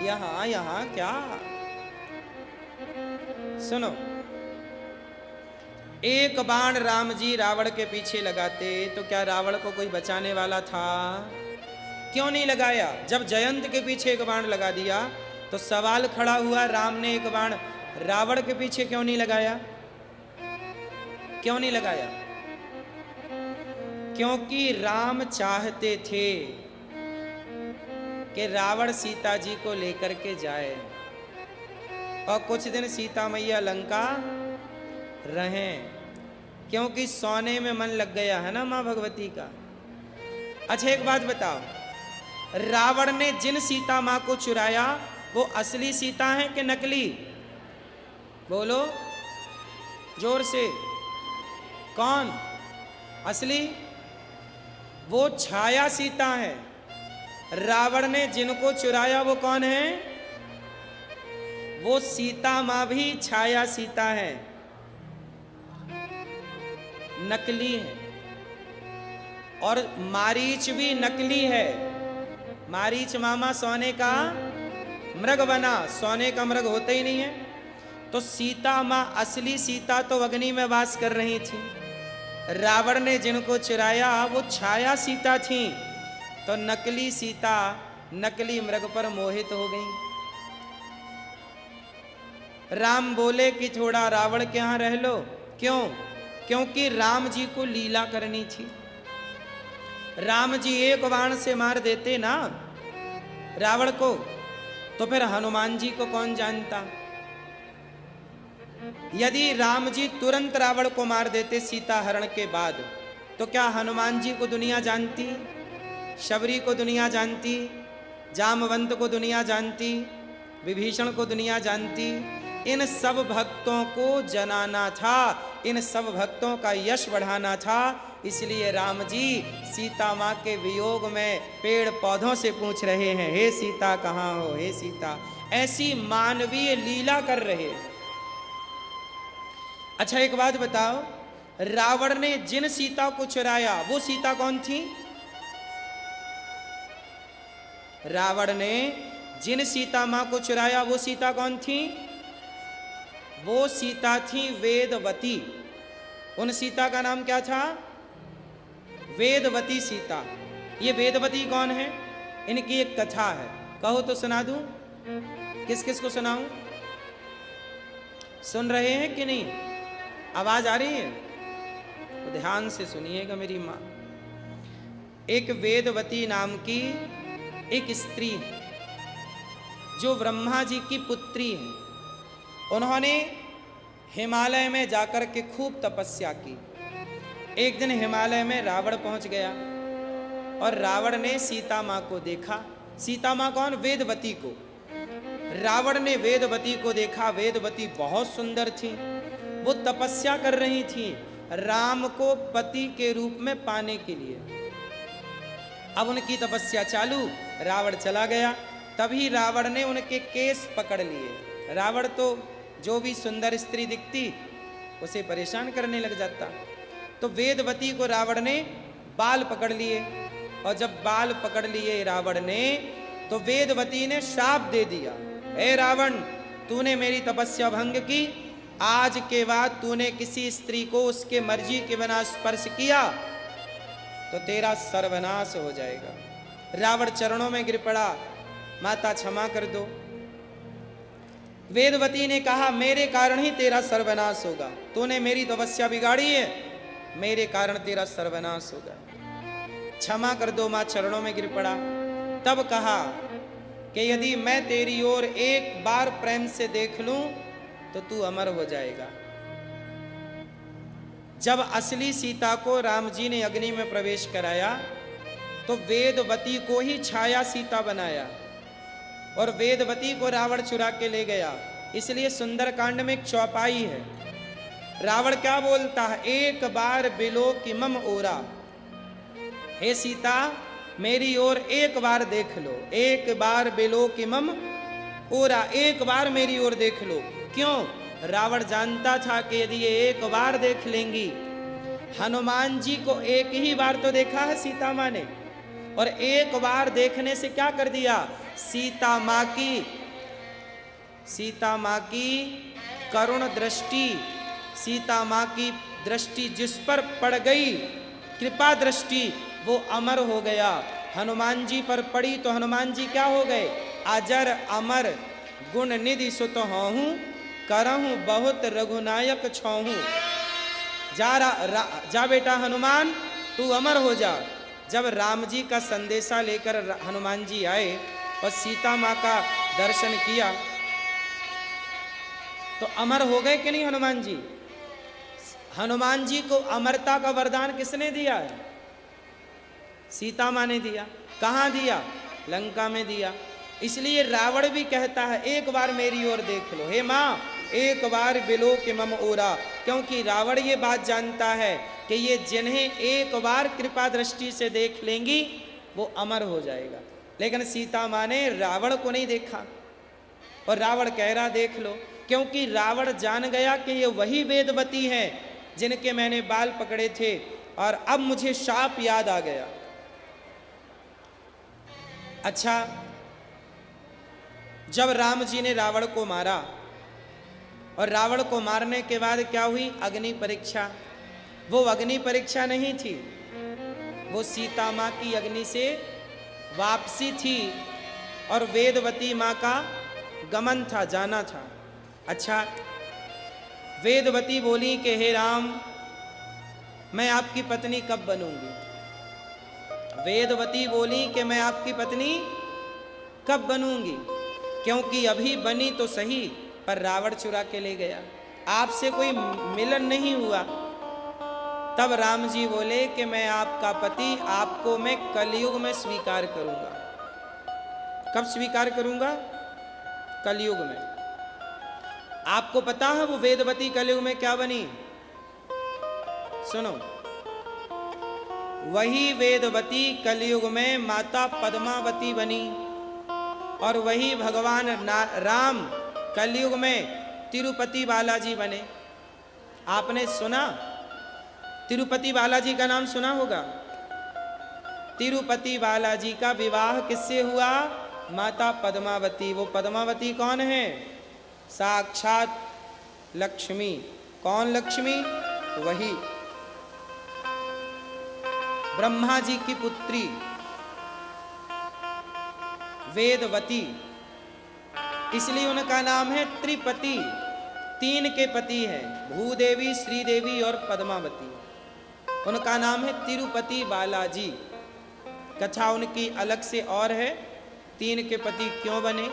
यहां यहां क्या सुनो। एक बाण राम जी रावण के पीछे लगाते तो क्या रावण को कोई बचाने वाला था? क्यों नहीं लगाया? जब जयंत के पीछे एक बाण लगा दिया तो सवाल खड़ा हुआ, राम ने एक बाण रावण के पीछे क्यों नहीं लगाया? क्यों नहीं लगाया? क्योंकि राम चाहते थे कि रावण सीता जी को लेकर के जाए और कुछ दिन सीता मैया लंका रहें, क्योंकि सोने में मन लग गया है ना मां भगवती का। अच्छा एक बात बताओ, रावण ने जिन सीता मां को चुराया वो असली सीता है कि नकली? बोलो जोर से, कौन असली? वो छाया सीता है। रावण ने जिनको चुराया वो कौन है? वो सीता मां भी छाया सीता है, नकली है। और मारीच भी नकली है। मारीच मामा सोने का मृग बना, सोने का मृग होता ही नहीं है। तो सीता मां असली सीता तो अग्नि में वास कर रही थी, रावण ने जिनको चुराया वो छाया सीता थी, तो नकली सीता नकली मृग पर मोहित हो गई। राम बोले कि थोड़ा रावण के यहां रह लो। क्यों? क्योंकि राम जी को लीला करनी थी। राम जी एक बाण से मार देते ना रावण को, तो फिर हनुमान जी को कौन जानता? यदि राम जी तुरंत रावण को मार देते सीता हरण के बाद, तो क्या हनुमान जी को दुनिया जानती? शबरी को दुनिया जानती? जामवंत को दुनिया जानती? विभीषण को दुनिया जानती? इन सब भक्तों को जनाना था, इन सब भक्तों का यश बढ़ाना था। इसलिए राम जी सीता माँ के वियोग में पेड़ पौधों से पूछ रहे हैं, हे सीता कहाँ हो, हे सीता। ऐसी मानवीय लीला कर रहे। अच्छा एक बात बताओ, रावण ने जिन सीता को चुराया वो सीता कौन थी? रावण ने जिन सीता मां को चुराया वो सीता कौन थी? वो सीता थी वेदवती। उन सीता का नाम क्या था? वेदवती सीता। ये वेदवती कौन है? इनकी एक कथा है, कहो तो सुना दूं? किस किस को सुनाऊं? सुन रहे हैं कि नहीं? आवाज आ रही है? तो ध्यान से सुनिएगा मेरी मां। एक वेदवती नाम की एक स्त्री है जो ब्रह्मा जी की पुत्री है। उन्होंने हिमालय में जाकर के खूब तपस्या की। एक दिन हिमालय में रावण पहुंच गया और रावण ने सीता मां को देखा। सीता मां कौन? वेदवती को। रावण ने वेदवती को देखा। वेदवती बहुत सुंदर थी, वो तपस्या कर रही थी राम को पति के रूप में पाने के लिए। अब उनकी तपस्या चालू, रावण चला गया। तभी रावण ने उनके केस पकड़ लिए। रावण तो जो भी सुंदर स्त्री दिखती उसे परेशान करने लग जाता। तो वेदवती को रावण ने बाल पकड़ लिए, और जब बाल पकड़ लिए रावण ने, तो वेदवती ने श्राप दे दिया, हे रावण, तूने मेरी तपस्या भंग की, आज के बाद तूने किसी स्त्री को उसके मर्जी के बिना स्पर्श किया तो तेरा सर्वनाश हो जाएगा। रावण चरणों में गिर पड़ा, माता क्षमा कर दो। वेदवती ने कहा, मेरे कारण ही तेरा सर्वनाश होगा, तूने मेरी तपस्या बिगाड़ी है, मेरे कारण तेरा सर्वनाश होगा, क्षमा कर दो। मां चरणों में गिर पड़ा। तब कहा कि यदि मैं तेरी ओर एक बार प्रेम से देख लूं तो तू अमर हो जाएगा। जब असली सीता को राम जी ने अग्नि में प्रवेश कराया तो वेदवती को ही छाया सीता बनाया और वेदवती को रावण चुरा के ले गया। इसलिए सुंदरकांड में एक चौपाई है। रावण क्या बोलता है, एक बार बिलोकिमम ओरा, हे सीता मेरी ओर एक बार देख लो, एक बार बिलोकिमम ओरा, एक बार मेरी ओर देख लो। क्यों? रावण जानता था कि यदि ये एक बार देख लेंगी, हनुमान जी को एक ही बार तो देखा है सीता माँ ने, और एक बार देखने से क्या कर दिया, सीता माँ की करुण दृष्टि, सीता माँ की दृष्टि जिस पर पड़ गई, कृपा दृष्टि, वो अमर हो गया। हनुमान जी पर पड़ी तो हनुमान जी क्या हो गए, अजर अमर गुण निधि सुत हूँ, करहूँ बहुत रघुनायक छौहूँ। जा बेटा हनुमान, तू अमर हो जा। जब राम जी का संदेशा लेकर हनुमान जी आए और सीता माँ का दर्शन किया तो अमर हो गए कि नहीं हनुमान जी? हनुमान जी को अमरता का वरदान किसने दिया है? सीता माँ ने दिया। कहाँ दिया? लंका में दिया। इसलिए रावण भी कहता है एक बार मेरी ओर देख लो, हे माँ एक बार बिलोकिमम ओरा, क्योंकि रावण ये बात जानता है कि ये जिन्हें एक बार कृपा दृष्टि से देख लेंगी वो अमर हो जाएगा। लेकिन सीता माँ ने रावण को नहीं देखा और रावण कह रहा देख लो, क्योंकि रावण जान गया कि ये वही वेदवती हैं जिनके मैंने बाल पकड़े थे और अब मुझे शाप याद आ गया। अच्छा, जब राम जी ने रावण को मारा और रावण को मारने के बाद क्या हुई, अग्नि परीक्षा। वो अग्नि परीक्षा नहीं थी, वो सीता माँ की अग्नि से वापसी थी और वेदवती माँ का गमन था, जाना था। अच्छा, वेदवती बोली कि हे राम मैं आपकी पत्नी कब बनूंगी? वेदवती बोली कि मैं आपकी पत्नी कब बनूंगी, क्योंकि अभी बनी तो सही पर रावण चुरा के ले गया, आपसे कोई मिलन नहीं हुआ। तब राम जी बोले कि मैं आपका पति, आपको मैं कलयुग में स्वीकार करूंगा। कब स्वीकार करूंगा? कलयुग में। आपको पता है वो वेदवती कलयुग में क्या बनी? सुनो, वही वेदवती कलयुग में माता पद्मावती बनी और वही भगवान राम कलयुग में तिरुपति बालाजी बने। आपने सुना? तिरुपति बालाजी का नाम सुना होगा। तिरुपति बालाजी का विवाह किससे हुआ? माता पद्मावती। वो पद्मावती कौन है? साक्षात लक्ष्मी। कौन लक्ष्मी? वही ब्रह्मा जी की पुत्री वेदवती। इसलिए उनका नाम है त्रिपति, तीन के पति हैं, भूदेवी, श्रीदेवी और पद्मावती। उनका नाम है तिरुपति बालाजी। कथा उनकी अलग से और है, तीन के पति क्यों बने।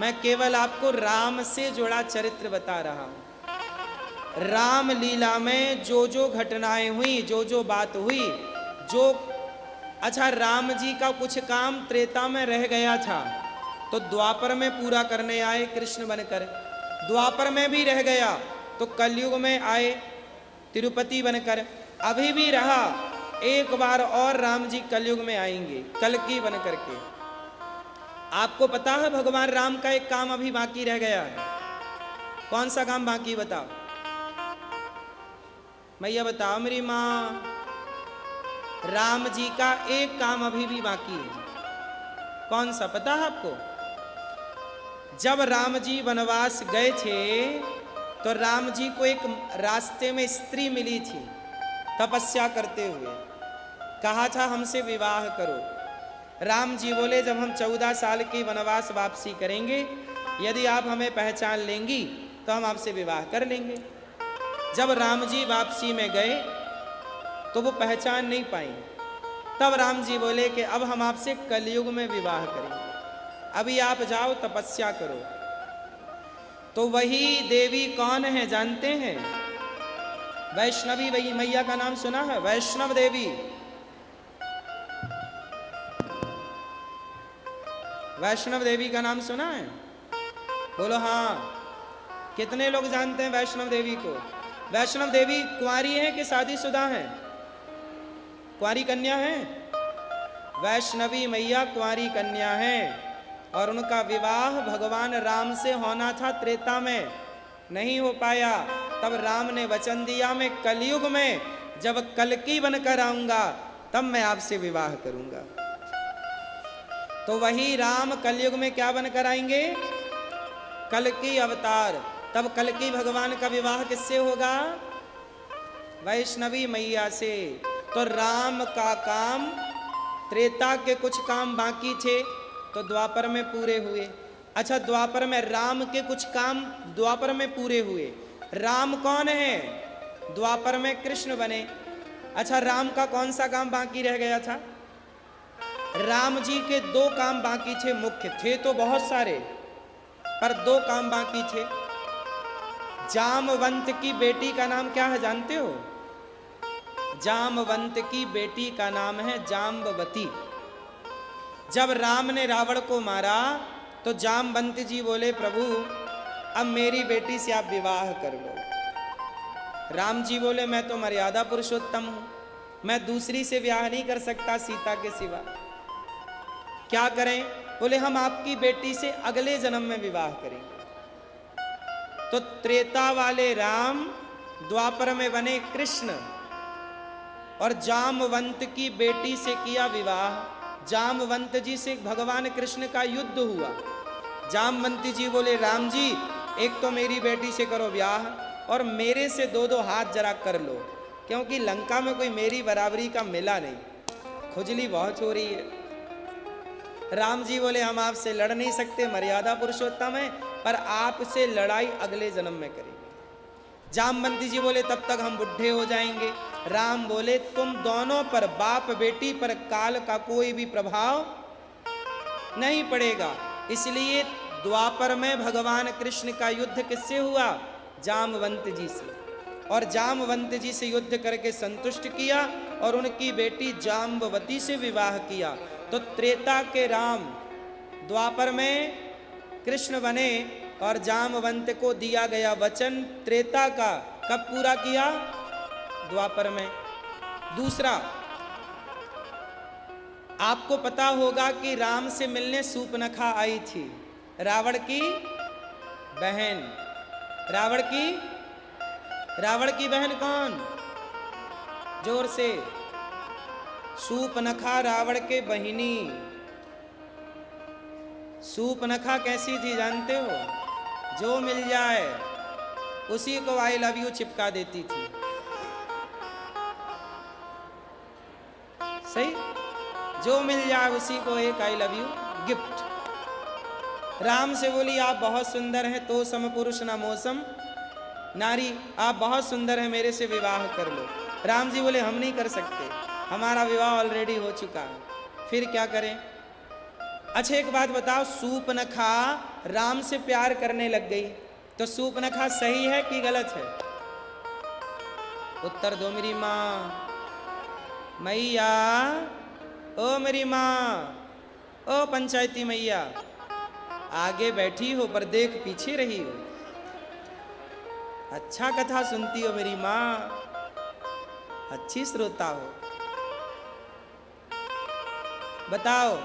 मैं केवल आपको राम से जुड़ा चरित्र बता रहा हूं। राम लीला में जो जो घटनाएं हुई, जो जो बात हुई, जो अच्छा राम जी का कुछ काम त्रेता में रह गया था तो द्वापर में पूरा करने आए कृष्ण बनकर, द्वापर में भी रह गया तो कलयुग में आए तिरुपति बनकर, अभी भी रहा, एक बार और राम जी कलयुग में आएंगे कल्कि बन करके। आपको पता है भगवान राम का एक काम अभी बाकी रह गया है। कौन सा काम बाकी बताओ? मैया बताओ मेरी माँ। राम जी का एक काम अभी भी बाकी है। कौन सा पता है आपको? जब राम जी वनवास गए थे तो राम जी को एक रास्ते में स्त्री मिली थी तपस्या करते हुए, कहा था हमसे विवाह करो। राम जी बोले जब हम 14 साल की वनवास वापसी करेंगे, यदि आप हमें पहचान लेंगी तो हम आपसे विवाह कर लेंगे। जब राम जी वापसी में गए तो वो पहचान नहीं पाई। तब राम जी बोले कि अब हम आपसे कलयुग में विवाह करेंगे, अभी आप जाओ तपस्या करो। तो वही देवी कौन है जानते हैं? वैष्णवी मैया का नाम सुना है? वैष्णव देवी, वैष्णव देवी का नाम सुना है? बोलो हाँ। कितने लोग जानते हैं वैष्णव देवी को? वैष्णव देवी कुंवारी है कि शादीशुदा है? कुंवारी कन्या है। वैष्णवी मैया कुंवारी कन्या है और उनका विवाह भगवान राम से होना था, त्रेता में नहीं हो पाया। तब राम ने वचन दिया, मैं कलयुग में जब कल्कि बनकर आऊंगा तब मैं आपसे विवाह करूंगा। तो वही राम कलयुग में क्या बनकर आएंगे? कल्कि अवतार। तब कल्कि भगवान का विवाह किससे होगा? वैष्णवी मैया से। तो राम का काम, त्रेता के कुछ काम बाकी थे तो द्वापर में पूरे हुए। अच्छा, द्वापर में राम के कुछ काम द्वापर में पूरे हुए। राम कौन है? द्वापर में कृष्ण बने। अच्छा, राम का कौन सा काम बाकी रह गया था? राम जी के दो काम बाकी थे, मुख्य थे तो बहुत सारे, पर दो काम बाकी थे। जामवंत की बेटी का नाम क्या है जानते हो? जामवंत की बेटी का नाम है जाम्बवती। जब राम ने रावण को मारा तो जामवंत जी बोले, प्रभु अब मेरी बेटी से आप विवाह कर लो। राम जी बोले, मैं तो मर्यादा पुरुषोत्तम हूं, मैं दूसरी से विवाह नहीं कर सकता सीता के सिवा। क्या करें? बोले, हम आपकी बेटी से अगले जन्म में विवाह करेंगे। तो त्रेता वाले राम द्वापर में बने कृष्ण और जामवंत की बेटी से किया विवाह। जामवंत जी से भगवान कृष्ण का युद्ध हुआ। जामवंत जी बोले, राम जी एक तो मेरी बेटी से करो ब्याह और मेरे से दो दो हाथ जरा कर लो, क्योंकि लंका में कोई मेरी बराबरी का मिला नहीं, खुजली बहुत हो रही है। राम जी बोले, हम आपसे लड़ नहीं सकते, मर्यादा पुरुषोत्तम है, पर आपसे लड़ाई अगले जन्म में करेंगे। जामवंती जी बोले, तब तक हम बुढ़े हो जाएंगे। राम बोले, तुम दोनों पर, बाप बेटी पर काल का कोई भी प्रभाव नहीं पड़ेगा। इसलिए द्वापर में भगवान कृष्ण का युद्ध किससे हुआ? जामवंत जी से। और जामवंत जी से युद्ध करके संतुष्ट किया और उनकी बेटी जाम्बवती से विवाह किया। तो त्रेता के राम द्वापर में कृष्ण बने और जामवंत को दिया गया वचन त्रेता का कब पूरा किया? द्वापर में। दूसरा, आपको पता होगा कि राम से मिलने सूर्पनखा आई थी, रावण की बहन। रावण की बहन कौन? जोर से। सूर्पनखा रावण के बहिनी। सूर्पनखा कैसी थी जानते हो? जो मिल जाए उसी को आई लव यू चिपका देती थी। सही, जो मिल जाए उसी को एक I love you gift. Ram से बोली, आप बहुत सुंदर हैं, तो सम पुरुष न मौसम नारी, आप बहुत सुंदर हैं, मेरे से विवाह कर लो। राम जी बोले, हम नहीं कर सकते, हमारा विवाह ऑलरेडी हो चुका है, फिर क्या करें? अच्छा एक बात बताओ, सूर्पनखा राम से प्यार करने लग गई तो सूर्पनखा सही है कि गलत है? उत्तर दो मेरी माँ। मैया, ओ मेरी माँ, ओ पंचायती मैया, आगे बैठी हो पर देख पीछे रही हो। अच्छा कथा सुनती हो मेरी माँ, अच्छी श्रोता हो। बताओ,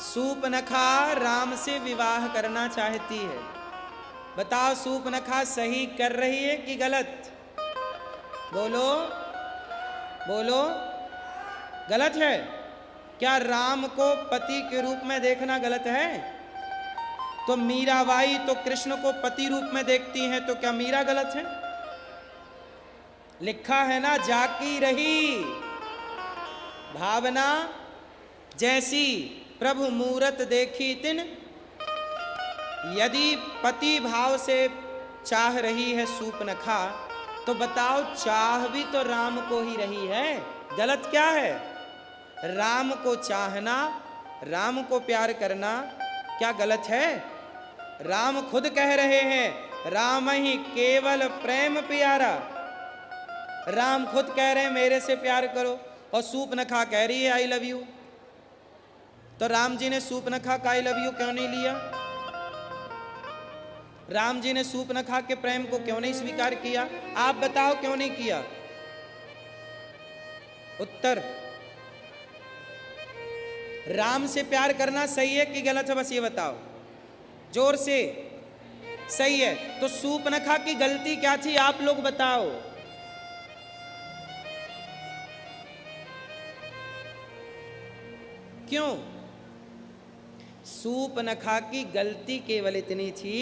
सूर्पनखा राम से विवाह करना चाहती है, बताओ सूर्पनखा सही कर रही है कि गलत? बोलो बोलो, गलत है। क्या राम को पति के रूप में देखना गलत है? तो मीराबाई तो कृष्ण को पति रूप में देखती हैं, तो क्या मीरा गलत है? लिखा है ना, जाकी रही भावना जैसी प्रभु मूरत देखी तिन। यदि पति भाव से चाह रही है सूर्पनखा, तो बताओ चाह भी तो राम को ही रही है, गलत क्या है? राम को चाहना, राम को प्यार करना क्या गलत है? राम खुद कह रहे हैं, राम ही केवल प्रेम प्यारा। राम खुद कह रहे हैं मेरे से प्यार करो, और सूपनखा कह रही है आई लव यू। तो राम जी ने सूपनखा का आई लव यू क्यों नहीं लिया? राम जी ने सूपनखा के प्रेम को क्यों नहीं स्वीकार किया? आप बताओ क्यों नहीं किया? उत्तर, राम से प्यार करना सही है कि गलत है? बस ये बताओ जोर से। सही है। तो सूपनखा की गलती क्या थी आप लोग बताओ। क्यों? सूपनखा की गलती केवल इतनी थी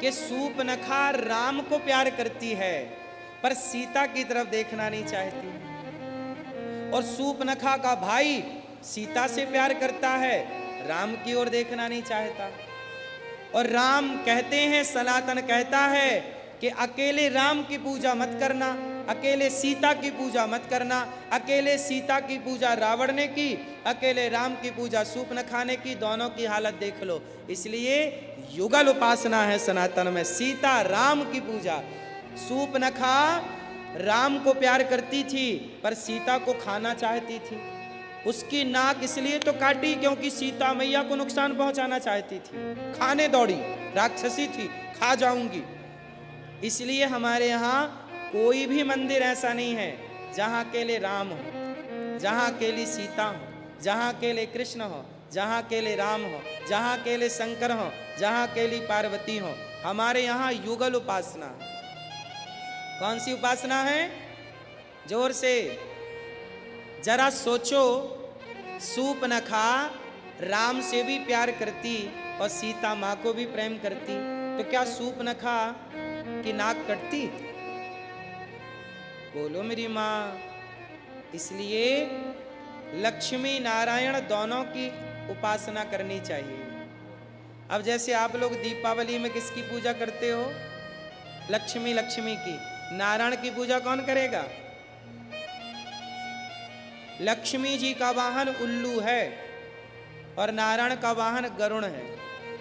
कि सूपनखा राम को प्यार करती है पर सीता की तरफ देखना नहीं चाहती, और सूपनखा का भाई सीता से प्यार करता है, राम की ओर देखना नहीं चाहता। और राम कहते हैं, सनातन कहता है कि अकेले राम की पूजा मत करना, अकेले सीता की पूजा मत करना। अकेले सीता की पूजा रावण ने की, अकेले राम की पूजा सूपनखा ने की, दोनों की हालत देख लो। इसलिए युगल उपासना है सनातन में, सीता राम की पूजा। सूपनखा राम को प्यार करती थी पर सीता को खाना चाहती थी। उसकी नाक इसलिए तो काटी क्योंकि सीता मैया को नुकसान पहुंचाना चाहती थी, खाने दौड़ी, राक्षसी थी, खा जाऊंगी। इसलिए हमारे यहाँ कोई भी मंदिर ऐसा नहीं है जहाँ अकेले राम हो, जहाँ अकेली सीता हो, जहाँ अकेले कृष्ण हो, जहाँ अकेले राम हो, जहाँ अकेले शंकर हो, जहाँ अकेली पार्वती हो। हमारे यहाँ युगल उपासना। कौन सी उपासना है? जोर से जरा सोचो। सूपनखा राम से भी प्यार करती और सीता माँ को भी प्रेम करती, तो क्या सूपनखा की नाक कटती? बोलो मेरी माँ। इसलिए लक्ष्मी नारायण दोनों की उपासना करनी चाहिए। अब जैसे आप लोग दीपावली में किसकी पूजा करते हो? लक्ष्मी, लक्ष्मी की। नारायण की पूजा कौन करेगा? लक्ष्मी जी का वाहन उल्लू है और नारायण का वाहन गरुण है।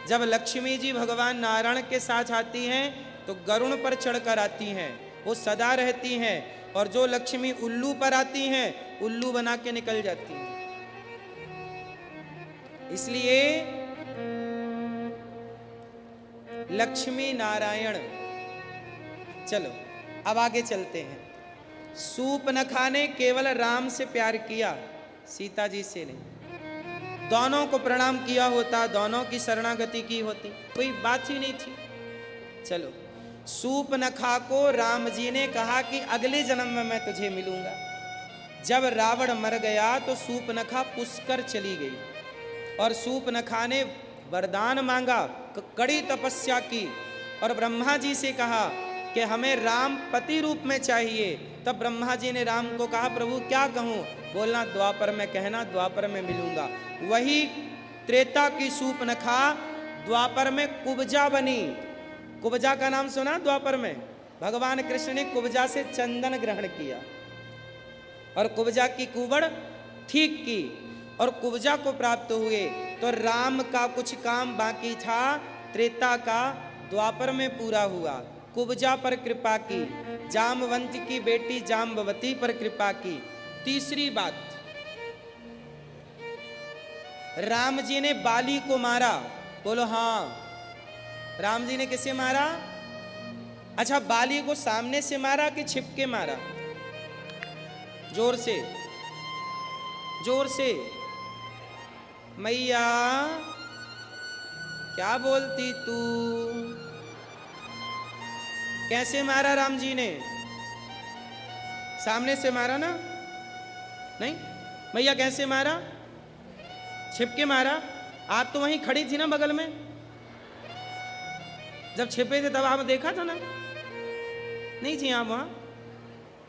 जब लक्ष्मी जी भगवान नारायण के साथ आती हैं तो गरुण पर चढ़कर आती हैं, वो सदा रहती हैं, और जो लक्ष्मी उल्लू पर आती हैं उल्लू बना के निकल जाती हैं। इसलिए लक्ष्मी नारायण। चलो अब आगे चलते हैं। सूपनखा ने केवल राम से प्यार किया, सीता जी से नहीं। दोनों को प्रणाम किया होता, दोनों की शरणागति की होती, कोई बात ही नहीं थी। चलो, सूपनखा को राम जी ने कहा कि अगले जन्म में मैं तुझे मिलूंगा। जब रावण मर गया तो सूपनखा पुष्कर चली गई और सूपनखा ने वरदान मांगा, कड़ी तपस्या की और ब्रह्मा जी से कहा कि हमें राम पति रूप में चाहिए। तब ब्रह्मा जी ने राम को कहा, प्रभु क्या कहूँ? बोलना द्वापर में, कहना द्वापर में मिलूंगा। वही त्रेता की सूपनखा द्वापर में कुब्जा बनी। कुब्जा का नाम सुना? द्वापर में भगवान कृष्ण ने कुब्जा से चंदन ग्रहण किया और कुब्जा की कुबड़ ठीक की और कुब्जा को प्राप्त हुए। तो राम का कुछ काम बाकी था, त्रेता का द्वापर में पूरा हुआ। कुब्जा पर कृपा की, जामवंत की बेटी जाम्बवती पर कृपा की। तीसरी बात, राम जी ने बाली को मारा। बोलो हाँ, राम जी ने किसे मारा? अच्छा, बाली को सामने से मारा कि छिपके मारा? जोर से, जोर से। मैया क्या बोलती तू? कैसे मारा राम जी ने? सामने से मारा ना? नहीं, मैया कैसे मारा? छिपके मारा। आप तो वहीं खड़ी थी ना बगल में, जब छिपे थे तब आप देखा था ना? नहीं थी आप वहां?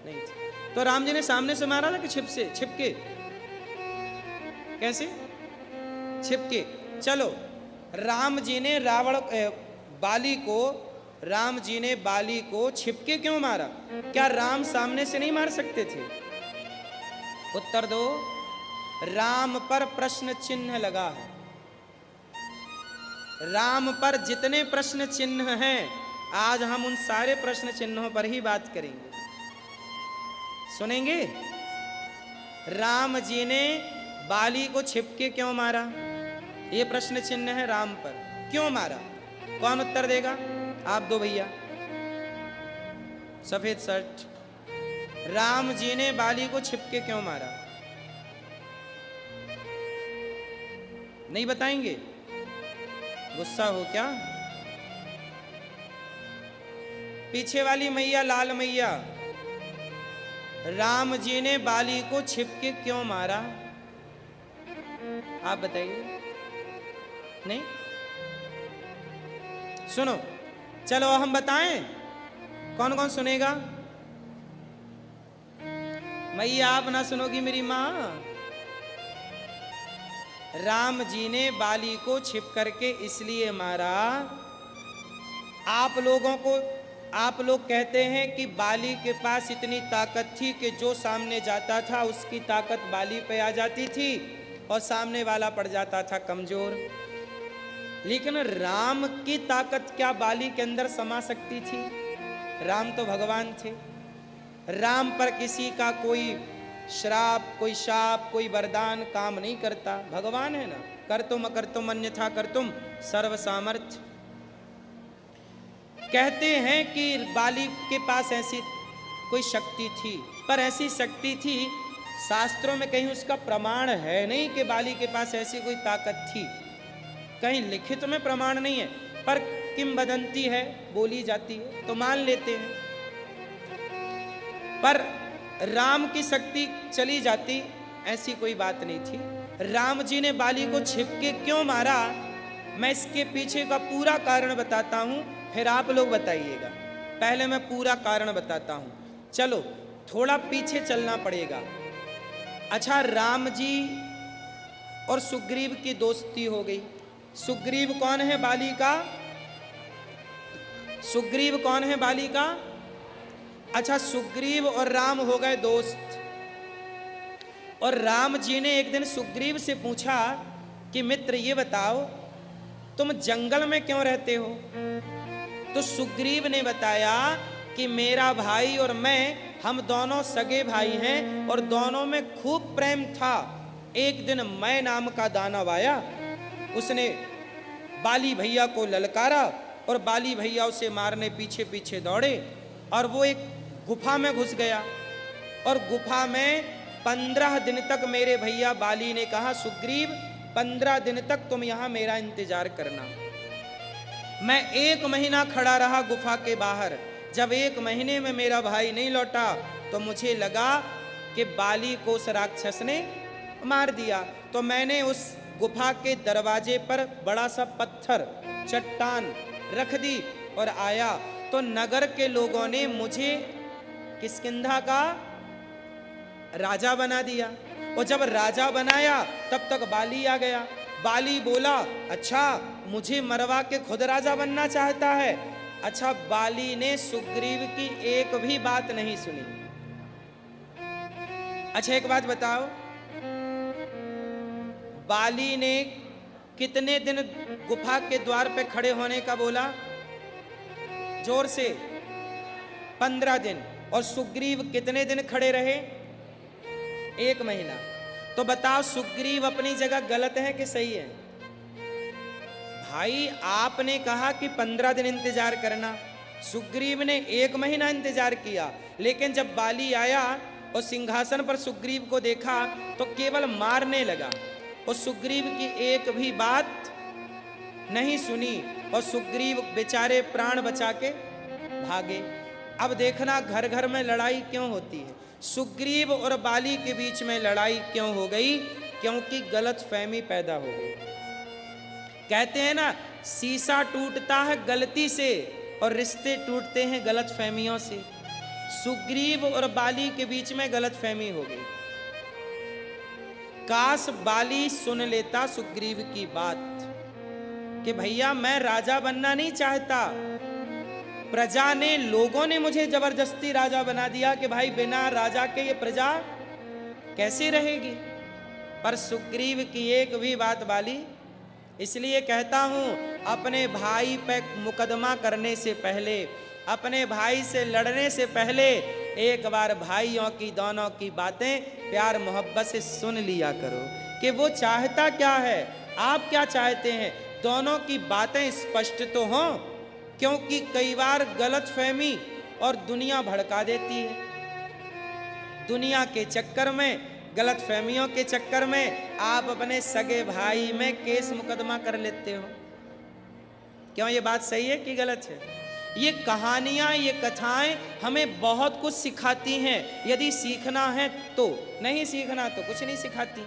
नहीं थी। तो राम जी ने सामने से मारा था कि छिपके? कैसे? छिपके। चलो, राम जी ने राम जी ने बाली को छिपके क्यों मारा? क्या राम सामने से नहीं मार सकते थे? उत्तर दो। राम पर प्रश्न चिन्ह लगा है। राम पर जितने प्रश्न चिन्ह हैं आज हम उन सारे प्रश्न चिन्हों पर ही बात करेंगे। सुनेंगे? राम जी ने बाली को छिपके क्यों मारा? ये प्रश्न चिन्ह है राम पर। क्यों मारा? कौन उत्तर देगा? आप दो भैया, सफेद शर्ट। राम जी ने बाली को छिपके क्यों मारा? नहीं बताएंगे? गुस्सा हो क्या? पीछे वाली मैया, लाल मैया, राम जी ने बाली को छिपके क्यों मारा? आप बताइए। नहीं? सुनो, चलो हम बताएं। कौन कौन सुनेगा? मैया आप ना सुनोगी मेरी माँ? राम जी ने बाली को छिप करके इसलिए मारा, आप लोग कहते हैं कि बाली के पास इतनी ताकत थी कि जो सामने जाता था उसकी ताकत बाली पे आ जाती थी और सामने वाला पड़ जाता था कमजोर। लेकिन राम की ताकत क्या बाली के अंदर समा सकती थी? राम तो भगवान थे। राम पर किसी का कोई श्राप, कोई शाप, कोई वरदान काम नहीं करता। भगवान है ना। कर्तुम अकर्तुम अन्यथा कर्तुम सर्व सामर्थ्य। कहते हैं कि बाली के पास ऐसी कोई शक्ति थी, पर ऐसी शक्ति थी, शास्त्रों में कहीं उसका प्रमाण है नहीं कि बाली के पास ऐसी कोई ताकत थी। कहीं लिखित में प्रमाण नहीं है, पर किंवदंती है, बोली जाती है तो मान लेते हैं। पर राम की शक्ति चली जाती, ऐसी कोई बात नहीं थी। राम जी ने बाली को छिपके क्यों मारा, मैं इसके पीछे का पूरा कारण बताता हूं, फिर आप लोग बताइएगा। पहले मैं पूरा कारण बताता हूं। चलो थोड़ा पीछे चलना पड़ेगा। अच्छा, राम जी और सुग्रीव की दोस्ती हो गई। सुग्रीव कौन है बाली का? सुग्रीव कौन है बाली का? अच्छा, सुग्रीव और राम हो गए दोस्त। और राम जी ने एक दिन सुग्रीव से पूछा कि मित्र ये बताओ तुम जंगल में क्यों रहते हो? तो सुग्रीव ने बताया कि मेरा भाई और मैं, हम दोनों सगे भाई हैं और दोनों में खूब प्रेम था। एक दिन मैं नाम का दानव आया, उसने बाली भैया को ललकारा और बाली भैया उसे मारने पीछे पीछे दौड़े और वो एक गुफा में घुस गया। और गुफा में 15 दिन तक मेरे भैया बाली ने कहा, सुग्रीव 15 दिन तक तुम यहां मेरा इंतजार करना। मैं 1 महीना खड़ा रहा गुफा के बाहर। जब 1 महीने में मेरा भाई नहीं लौटा तो मुझे लगा कि बाली को उस राक्षस ने मार दिया। तो मैंने उस गुफा के दरवाजे पर बड़ा सा पत्थर, चट्टान रख दी और आया। तो नगर के लोगों ने मुझे किष्किंधा का राजा बना दिया। और जब राजा बनाया तब तक बाली आ गया। बाली बोला, अच्छा मुझे मरवा के खुद राजा बनना चाहता है। अच्छा, बाली ने सुग्रीव की एक भी बात नहीं सुनी। अच्छा एक बात बताओ, बाली ने कितने दिन गुफा के द्वार पे खड़े होने का बोला? जोर से 15 दिन। और सुग्रीव कितने दिन खड़े रहे? 1 महीना। तो बताओ सुग्रीव अपनी जगह गलत है कि सही है? भाई आपने कहा कि 15 दिन इंतजार करना, सुग्रीव ने 1 महीना इंतजार किया। लेकिन जब बाली आया और सिंहासन पर सुग्रीव को देखा तो केवल मारने लगा और सुग्रीव की एक भी बात नहीं सुनी और सुग्रीव बेचारे प्राण बचा के भागे। अब देखना घर घर में लड़ाई क्यों होती है। सुग्रीव और बाली के बीच में लड़ाई क्यों हो गई? क्योंकि गलत फहमी पैदा हो गई। कहते हैं ना, शीशा टूटता है गलती से और रिश्ते टूटते हैं गलत फहमियों से। सुग्रीव और बाली के बीच में गलत फहमी हो गई। काश बाली सुन लेता सुग्रीव की बात कि भैया मैं राजा बनना नहीं चाहता, प्रजा ने, लोगों ने मुझे जबरदस्ती राजा बना दिया कि भाई बिना राजा के ये प्रजा कैसे रहेगी। पर सुग्रीव की एक भी बात बाली इसलिए कहता हूं अपने भाई पे मुकदमा करने से पहले, अपने भाई से लड़ने से पहले एक बार भाइयों की दोनों की बातें प्यार मोहब्बत से सुन लिया करो कि वो चाहता क्या है, आप क्या चाहते हैं। दोनों की बातें स्पष्ट तो हों, क्योंकि कई बार गलतफहमी और दुनिया भड़का देती है। दुनिया के चक्कर में, गलतफहमियों के चक्कर में आप अपने सगे भाई में केस मुकदमा कर लेते हो। क्यों, ये बात सही है कि गलत है? ये कहानियां, ये कथाएं हमें बहुत कुछ सिखाती हैं, यदि सीखना है तो। नहीं सीखना तो कुछ नहीं सिखाती।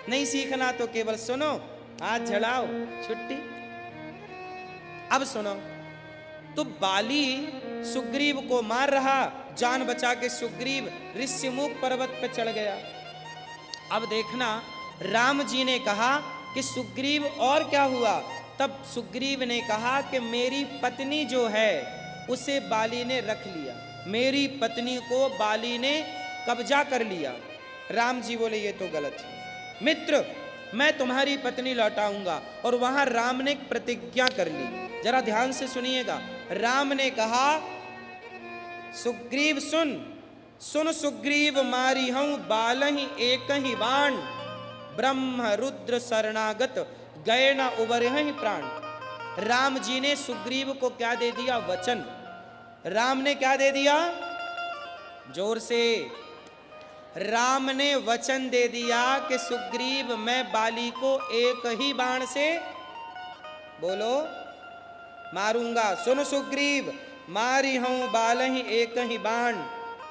नहीं सीखना तो केवल सुनो, हाथ झड़ाओ, छुट्टी। अब सुनो, तो बाली सुग्रीव को मार रहा, जान बचा के सुग्रीव ऋष्यमुख पर्वत पर चढ़ गया। अब देखना, राम जी ने कहा कि सुग्रीव और क्या हुआ? तब सुग्रीव ने कहा कि मेरी पत्नी जो है उसे बाली ने रख लिया, मेरी पत्नी को बाली ने कब्जा कर लिया। राम जी बोले ये तो गलत है, मित्र मैं तुम्हारी पत्नी लौटाऊंगा। और वहां राम ने एक प्रतिज्ञा कर ली, जरा ध्यान से सुनिएगा। राम ने कहा सुग्रीव सुन, सुन सुग्रीव मारी हूं बालहि एक ही बाण, ब्रह्म रुद्र शरणागत गए न उबरहि प्राण। राम जी ने सुग्रीव को क्या दे दिया? वचन। राम ने क्या दे दिया? जोर से, राम ने वचन दे दिया कि सुग्रीव मैं बाली को एक ही बाण से, बोलो, मारूंगा। सुन सुग्रीव मारी हूं बालहि एक ही बाण।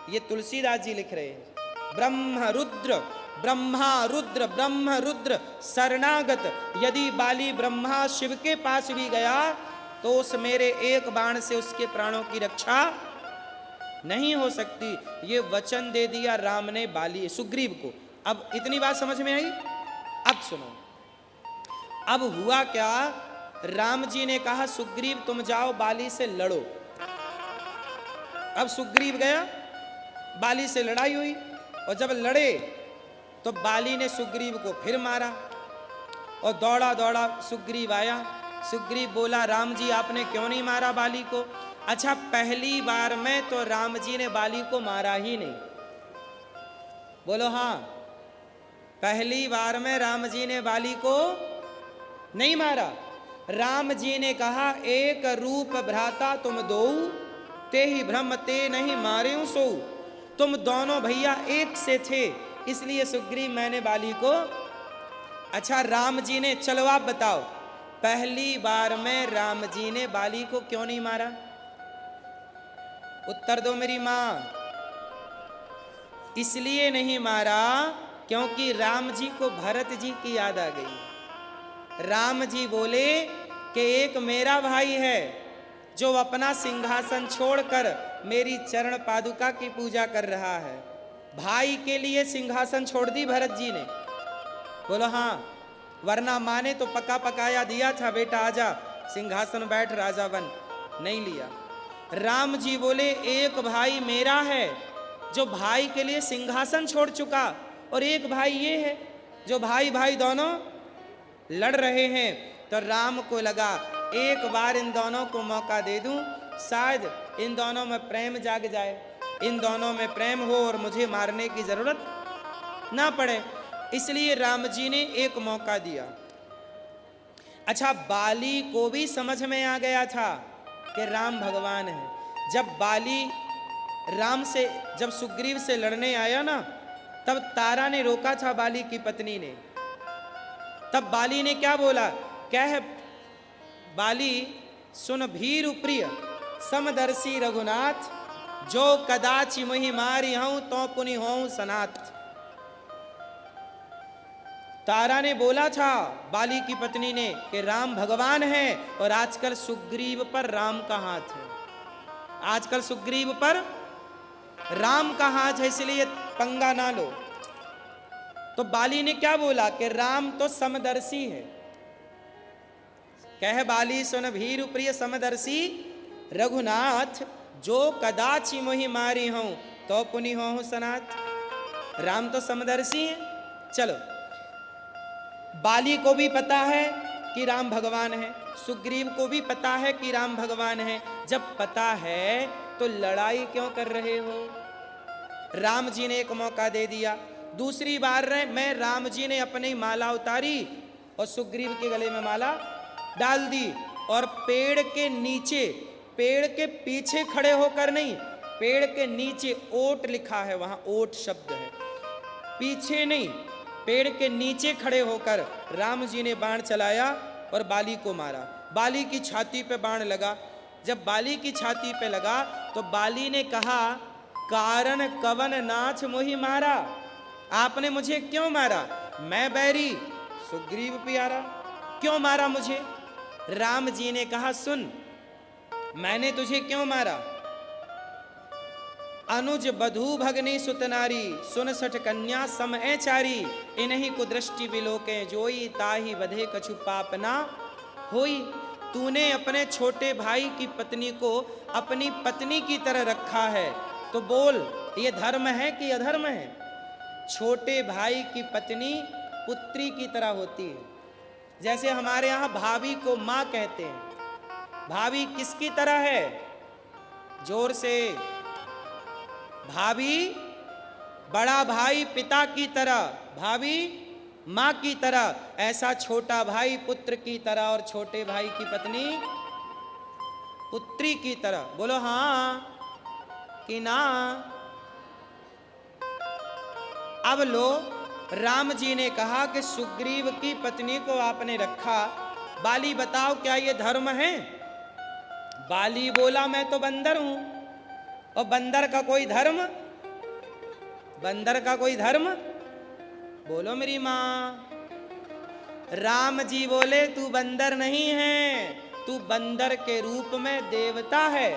ये तुलसीदास जी लिख रहे हैं। ब्रह्म रुद्र, ब्रह्मा रुद्र, ब्रह्म रुद्र शरणागत, यदि बाली ब्रह्मा शिव के पास भी गया तो उस मेरे एक बाण से उसके प्राणों की रक्षा नहीं हो सकती। ये वचन दे दिया राम ने बाली सुग्रीव को। अब इतनी बात समझ में आई? अब सुनो, अब हुआ क्या? राम जी ने कहा सुग्रीव तुम जाओ बाली से लड़ो। अब सुग्रीव गया, बाली से लड़ाई हुई, और जब लड़े तो बाली ने सुग्रीव को फिर मारा, और दौड़ा दौड़ा सुग्रीव आया। सुग्रीव बोला राम जी आपने क्यों नहीं मारा बाली को? अच्छा, पहली बार में तो राम जी ने बाली को मारा ही नहीं। बोलो हाँ, पहली बार में राम जी ने बाली को नहीं मारा। राम जी ने कहा एक रूप भ्राता तुम दो, ते ही भ्रम ते नहीं मारे सो। तुम दोनों भैया एक से थे, इसलिए सुग्रीव मैंने बाली को। अच्छा, राम जी ने, चलो आप बताओ, पहली बार में राम जी ने बाली को क्यों नहीं मारा? उत्तर दो मेरी मां। इसलिए नहीं मारा क्योंकि राम जी को भरत जी की याद आ गई। राम जी बोले कि एक मेरा भाई है जो अपना सिंहासन छोड़कर मेरी चरण पादुका की पूजा कर रहा है। भाई के लिए सिंहासन छोड़ दी भरत जी ने। बोलो हाँ, वरना माँ ने तो पका पकाया दिया था, बेटा आजा सिंहासन बैठ राजा बन, नहीं लिया। राम जी बोले एक भाई मेरा है जो भाई के लिए सिंहासन छोड़ चुका, और एक भाई ये है जो भाई भाई दोनों लड़ रहे हैं। तो राम को लगा एक बार इन दोनों को मौका दे दूं, शायद इन दोनों में प्रेम जाग जाए, इन दोनों में प्रेम हो और मुझे मारने की जरूरत ना पड़े। इसलिए राम जी ने एक मौका दिया। अच्छा, बाली को भी समझ में आ गया था कि राम भगवान है। जब बाली राम से, जब सुग्रीव से लड़ने आया ना, तब तारा ने रोका था बाली की पत्नी ने। तब बाली ने क्या बोला? कह बाली सुन भीरु प्रिय समदर्शी रघुनाथ, जो कदाचि मुहि मारी हूं तो पुनि होऊं सनाथ। तारा ने बोला था बाली की पत्नी ने कि राम भगवान है, और आजकल सुग्रीव पर राम का हाथ है। आजकल सुग्रीव पर राम का हाथ है, इसलिए पंगा ना लो। तो बाली ने क्या बोला कि राम तो समदर्शी है। कह बाली सुन भीरु प्रिय समदर्शी रघुनाथ, जो कदाचि मोहि मारी हूं तो पुनि होऊं सनाथ। राम तो समदर्शी है। चलो, बाली को भी पता है कि राम भगवान है, सुग्रीव को भी पता है कि राम भगवान है। जब पता है तो लड़ाई क्यों कर रहे हो? राम जी ने एक मौका दे दिया। दूसरी बार में राम जी ने अपनी माला उतारी और सुग्रीव के गले में माला डाल दी और पेड़ के नीचे, पेड़ के पीछे खड़े होकर नहीं, पेड़ के नीचे ओट लिखा है, वहां ओट शब्द है, पीछे नहीं, पेड़ के नीचे खड़े होकर राम जी ने बाण चलाया और बाली को मारा। बाली की छाती पे बाण लगा। जब बाली की छाती पे लगा तो बाली ने कहा, कारण कवन नाथ मोहि मारा, आपने मुझे क्यों मारा? मैं बैरी, सुग्रीव प्यारा, क्यों मारा मुझे? राम जी ने कहा, सुन, मैंने तुझे क्यों मारा? अनुज बधू भगनी सुतनारी, सुन सठ कन्या समय चारी, इन्हीं को दृष्टि विलोके जोई, ताही वधे कछु पाप ना होई। तूने अपने छोटे भाई की पत्नी को अपनी पत्नी की तरह रखा है, तो बोल ये धर्म है कि अधर्म है? छोटे भाई की पत्नी पुत्री की तरह होती है। जैसे हमारे यहाँ भाभी को माँ कहते हैं। भाभी किसकी तरह है? जोर से, भाभी बड़ा भाई पिता की तरह, भाभी माँ की तरह, ऐसा छोटा भाई पुत्र की तरह और छोटे भाई की पत्नी पुत्री की तरह। बोलो हाँ कि ना? अब लो, राम जी ने कहा कि सुग्रीव की पत्नी को आपने रखा, बाली बताओ क्या ये धर्म है? बाली बोला, मैं तो बंदर हूं, और बंदर का कोई धर्म? बंदर का कोई धर्म? बोलो मेरी मां। राम जी बोले, तू बंदर नहीं है, तू बंदर के रूप में देवता है,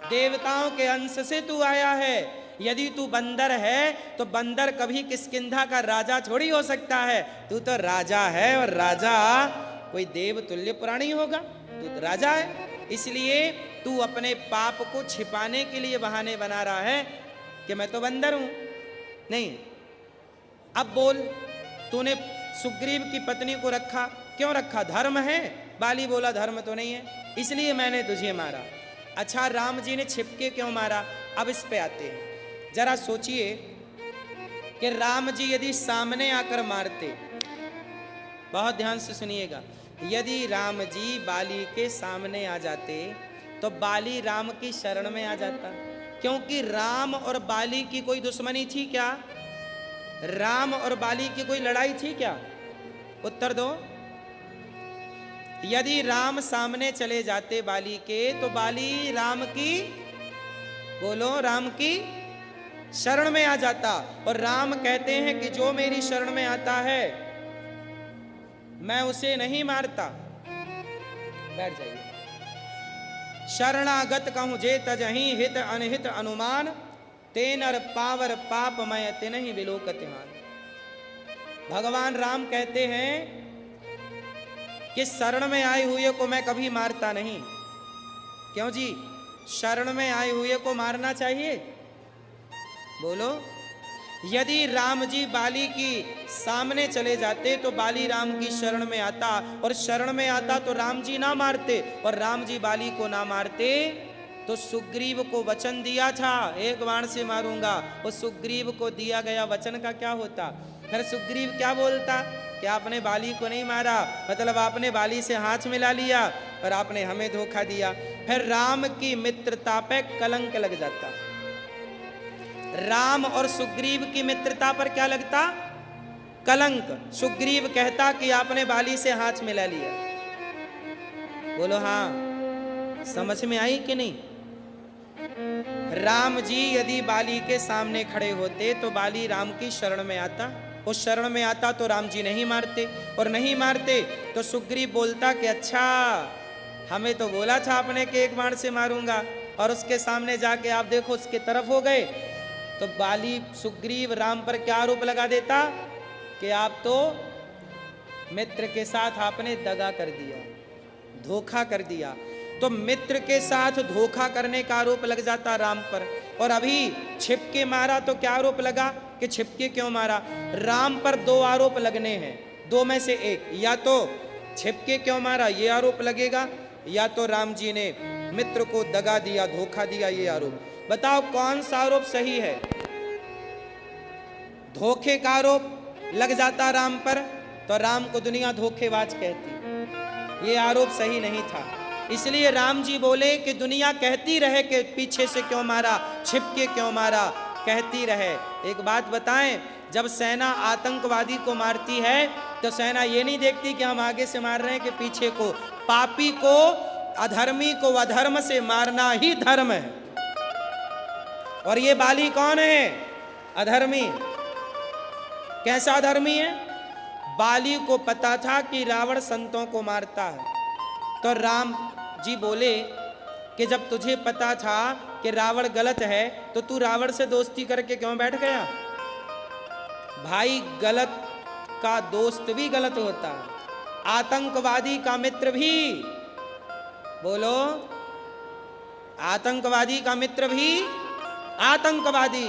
देवताओं के अंश से तू आया है। यदि तू बंदर है तो बंदर कभी किष्किंधा का राजा थोड़ी हो सकता है। तू तो राजा है, और राजा कोई देव तुल्य प्राणी होगा? तू तो राजा है। इसलिए तू अपने पाप को छिपाने के लिए बहाने बना रहा है कि मैं तो बंदर हूं। नहीं, अब बोल, तूने सुग्रीव की पत्नी को रखा, क्यों रखा? धर्म है? बाली बोला, धर्म तो नहीं है, इसलिए मैंने तुझे मारा। अच्छा, राम जी ने छिपके क्यों मारा? अब इस पे आते हैं। जरा सोचिए कि राम जी यदि सामने आकर मारते, बहुत ध्यान से सुनिएगा, यदि राम जी बाली के सामने आ जाते तो बाली राम की शरण में आ जाता, क्योंकि राम और बाली की कोई दुश्मनी थी क्या? राम और बाली की कोई लड़ाई थी क्या? उत्तर दो। यदि राम सामने चले जाते बाली के तो बाली राम की, बोलो, राम की शरण में आ जाता। और राम कहते हैं कि जो मेरी शरण में आता है मैं उसे नहीं मारता। बैठ जाइए। शरणागत कहूं जे तजहि, हित अनहित अनुमान, तेनर पावर पापमय तिनहि विलोकतिहान। भगवान राम कहते हैं कि शरण में आए हुए को मैं कभी मारता नहीं। क्यों जी? शरण में आए हुए को मारना चाहिए? बोलो। यदि राम जी बाली की सामने चले जाते तो बाली राम की शरण में आता, और शरण में आता तो राम जी ना मारते, और राम जी बाली को ना मारते तो सुग्रीव को वचन दिया था एक बाण से मारूंगा, उस सुग्रीव को दिया गया वचन का क्या होता? फिर सुग्रीव क्या बोलता कि आपने बाली को नहीं मारा, मतलब आपने बाली से हाथ मिला लिया और आपने हमें धोखा दिया। फिर राम की मित्रता पे कलंक लग जाता। राम और सुग्रीव की मित्रता पर क्या लगता? कलंक। सुग्रीव कहता कि आपने बाली से हाथ मिला लिया। बोलो हाँ, समझ में आई कि नहीं? राम जी यदि बाली के सामने खड़े होते तो बाली राम की शरण में आता, उस शरण में आता तो राम जी नहीं मारते, और नहीं मारते तो सुग्रीव बोलता कि अच्छा, हमें तो बोला था आपने कि एक बाण से मारूंगा, और उसके सामने जाके आप देखो उसके तरफ हो गए। तो बाली सुग्रीव राम पर क्या आरोप लगा देता कि आप तो मित्र के साथ आपने दगा कर दिया, धोखा कर दिया। तो मित्र के साथ धोखा करने का आरोप लग जाता राम पर। और अभी छिपके मारा तो क्या आरोप लगा कि छिपके क्यों मारा? राम पर दो आरोप लगने हैं, दो में से एक। या तो छिपके क्यों मारा, ये आरोप लगेगा, या तो राम जी ने मित्र को दगा दिया, धोखा दिया, ये आरोप। बताओ कौन सा आरोप सही है? धोखे का आरोप लग जाता राम पर तो राम को दुनिया धोखेबाज कहती, ये आरोप सही नहीं था। इसलिए राम जी बोले कि दुनिया कहती रहे कि पीछे से क्यों मारा, छिपके क्यों मारा, कहती रहे। एक बात बताएं, जब सेना आतंकवादी को मारती है तो सेना ये नहीं देखती कि हम आगे से मार रहे हैं कि पीछे को। पापी को, अधर्मी को अधर्म से मारना ही धर्म है। और ये बाली कौन है? अधर्मी। कैसा अधर्मी है? बाली को पता था कि रावण संतों को मारता है, तो राम जी बोले कि जब तुझे पता था कि रावण गलत है तो तू रावण से दोस्ती करके क्यों बैठ गया? भाई, गलत का दोस्त भी गलत होता है, आतंकवादी का मित्र भी, बोलो, आतंकवादी का मित्र भी आतंकवादी।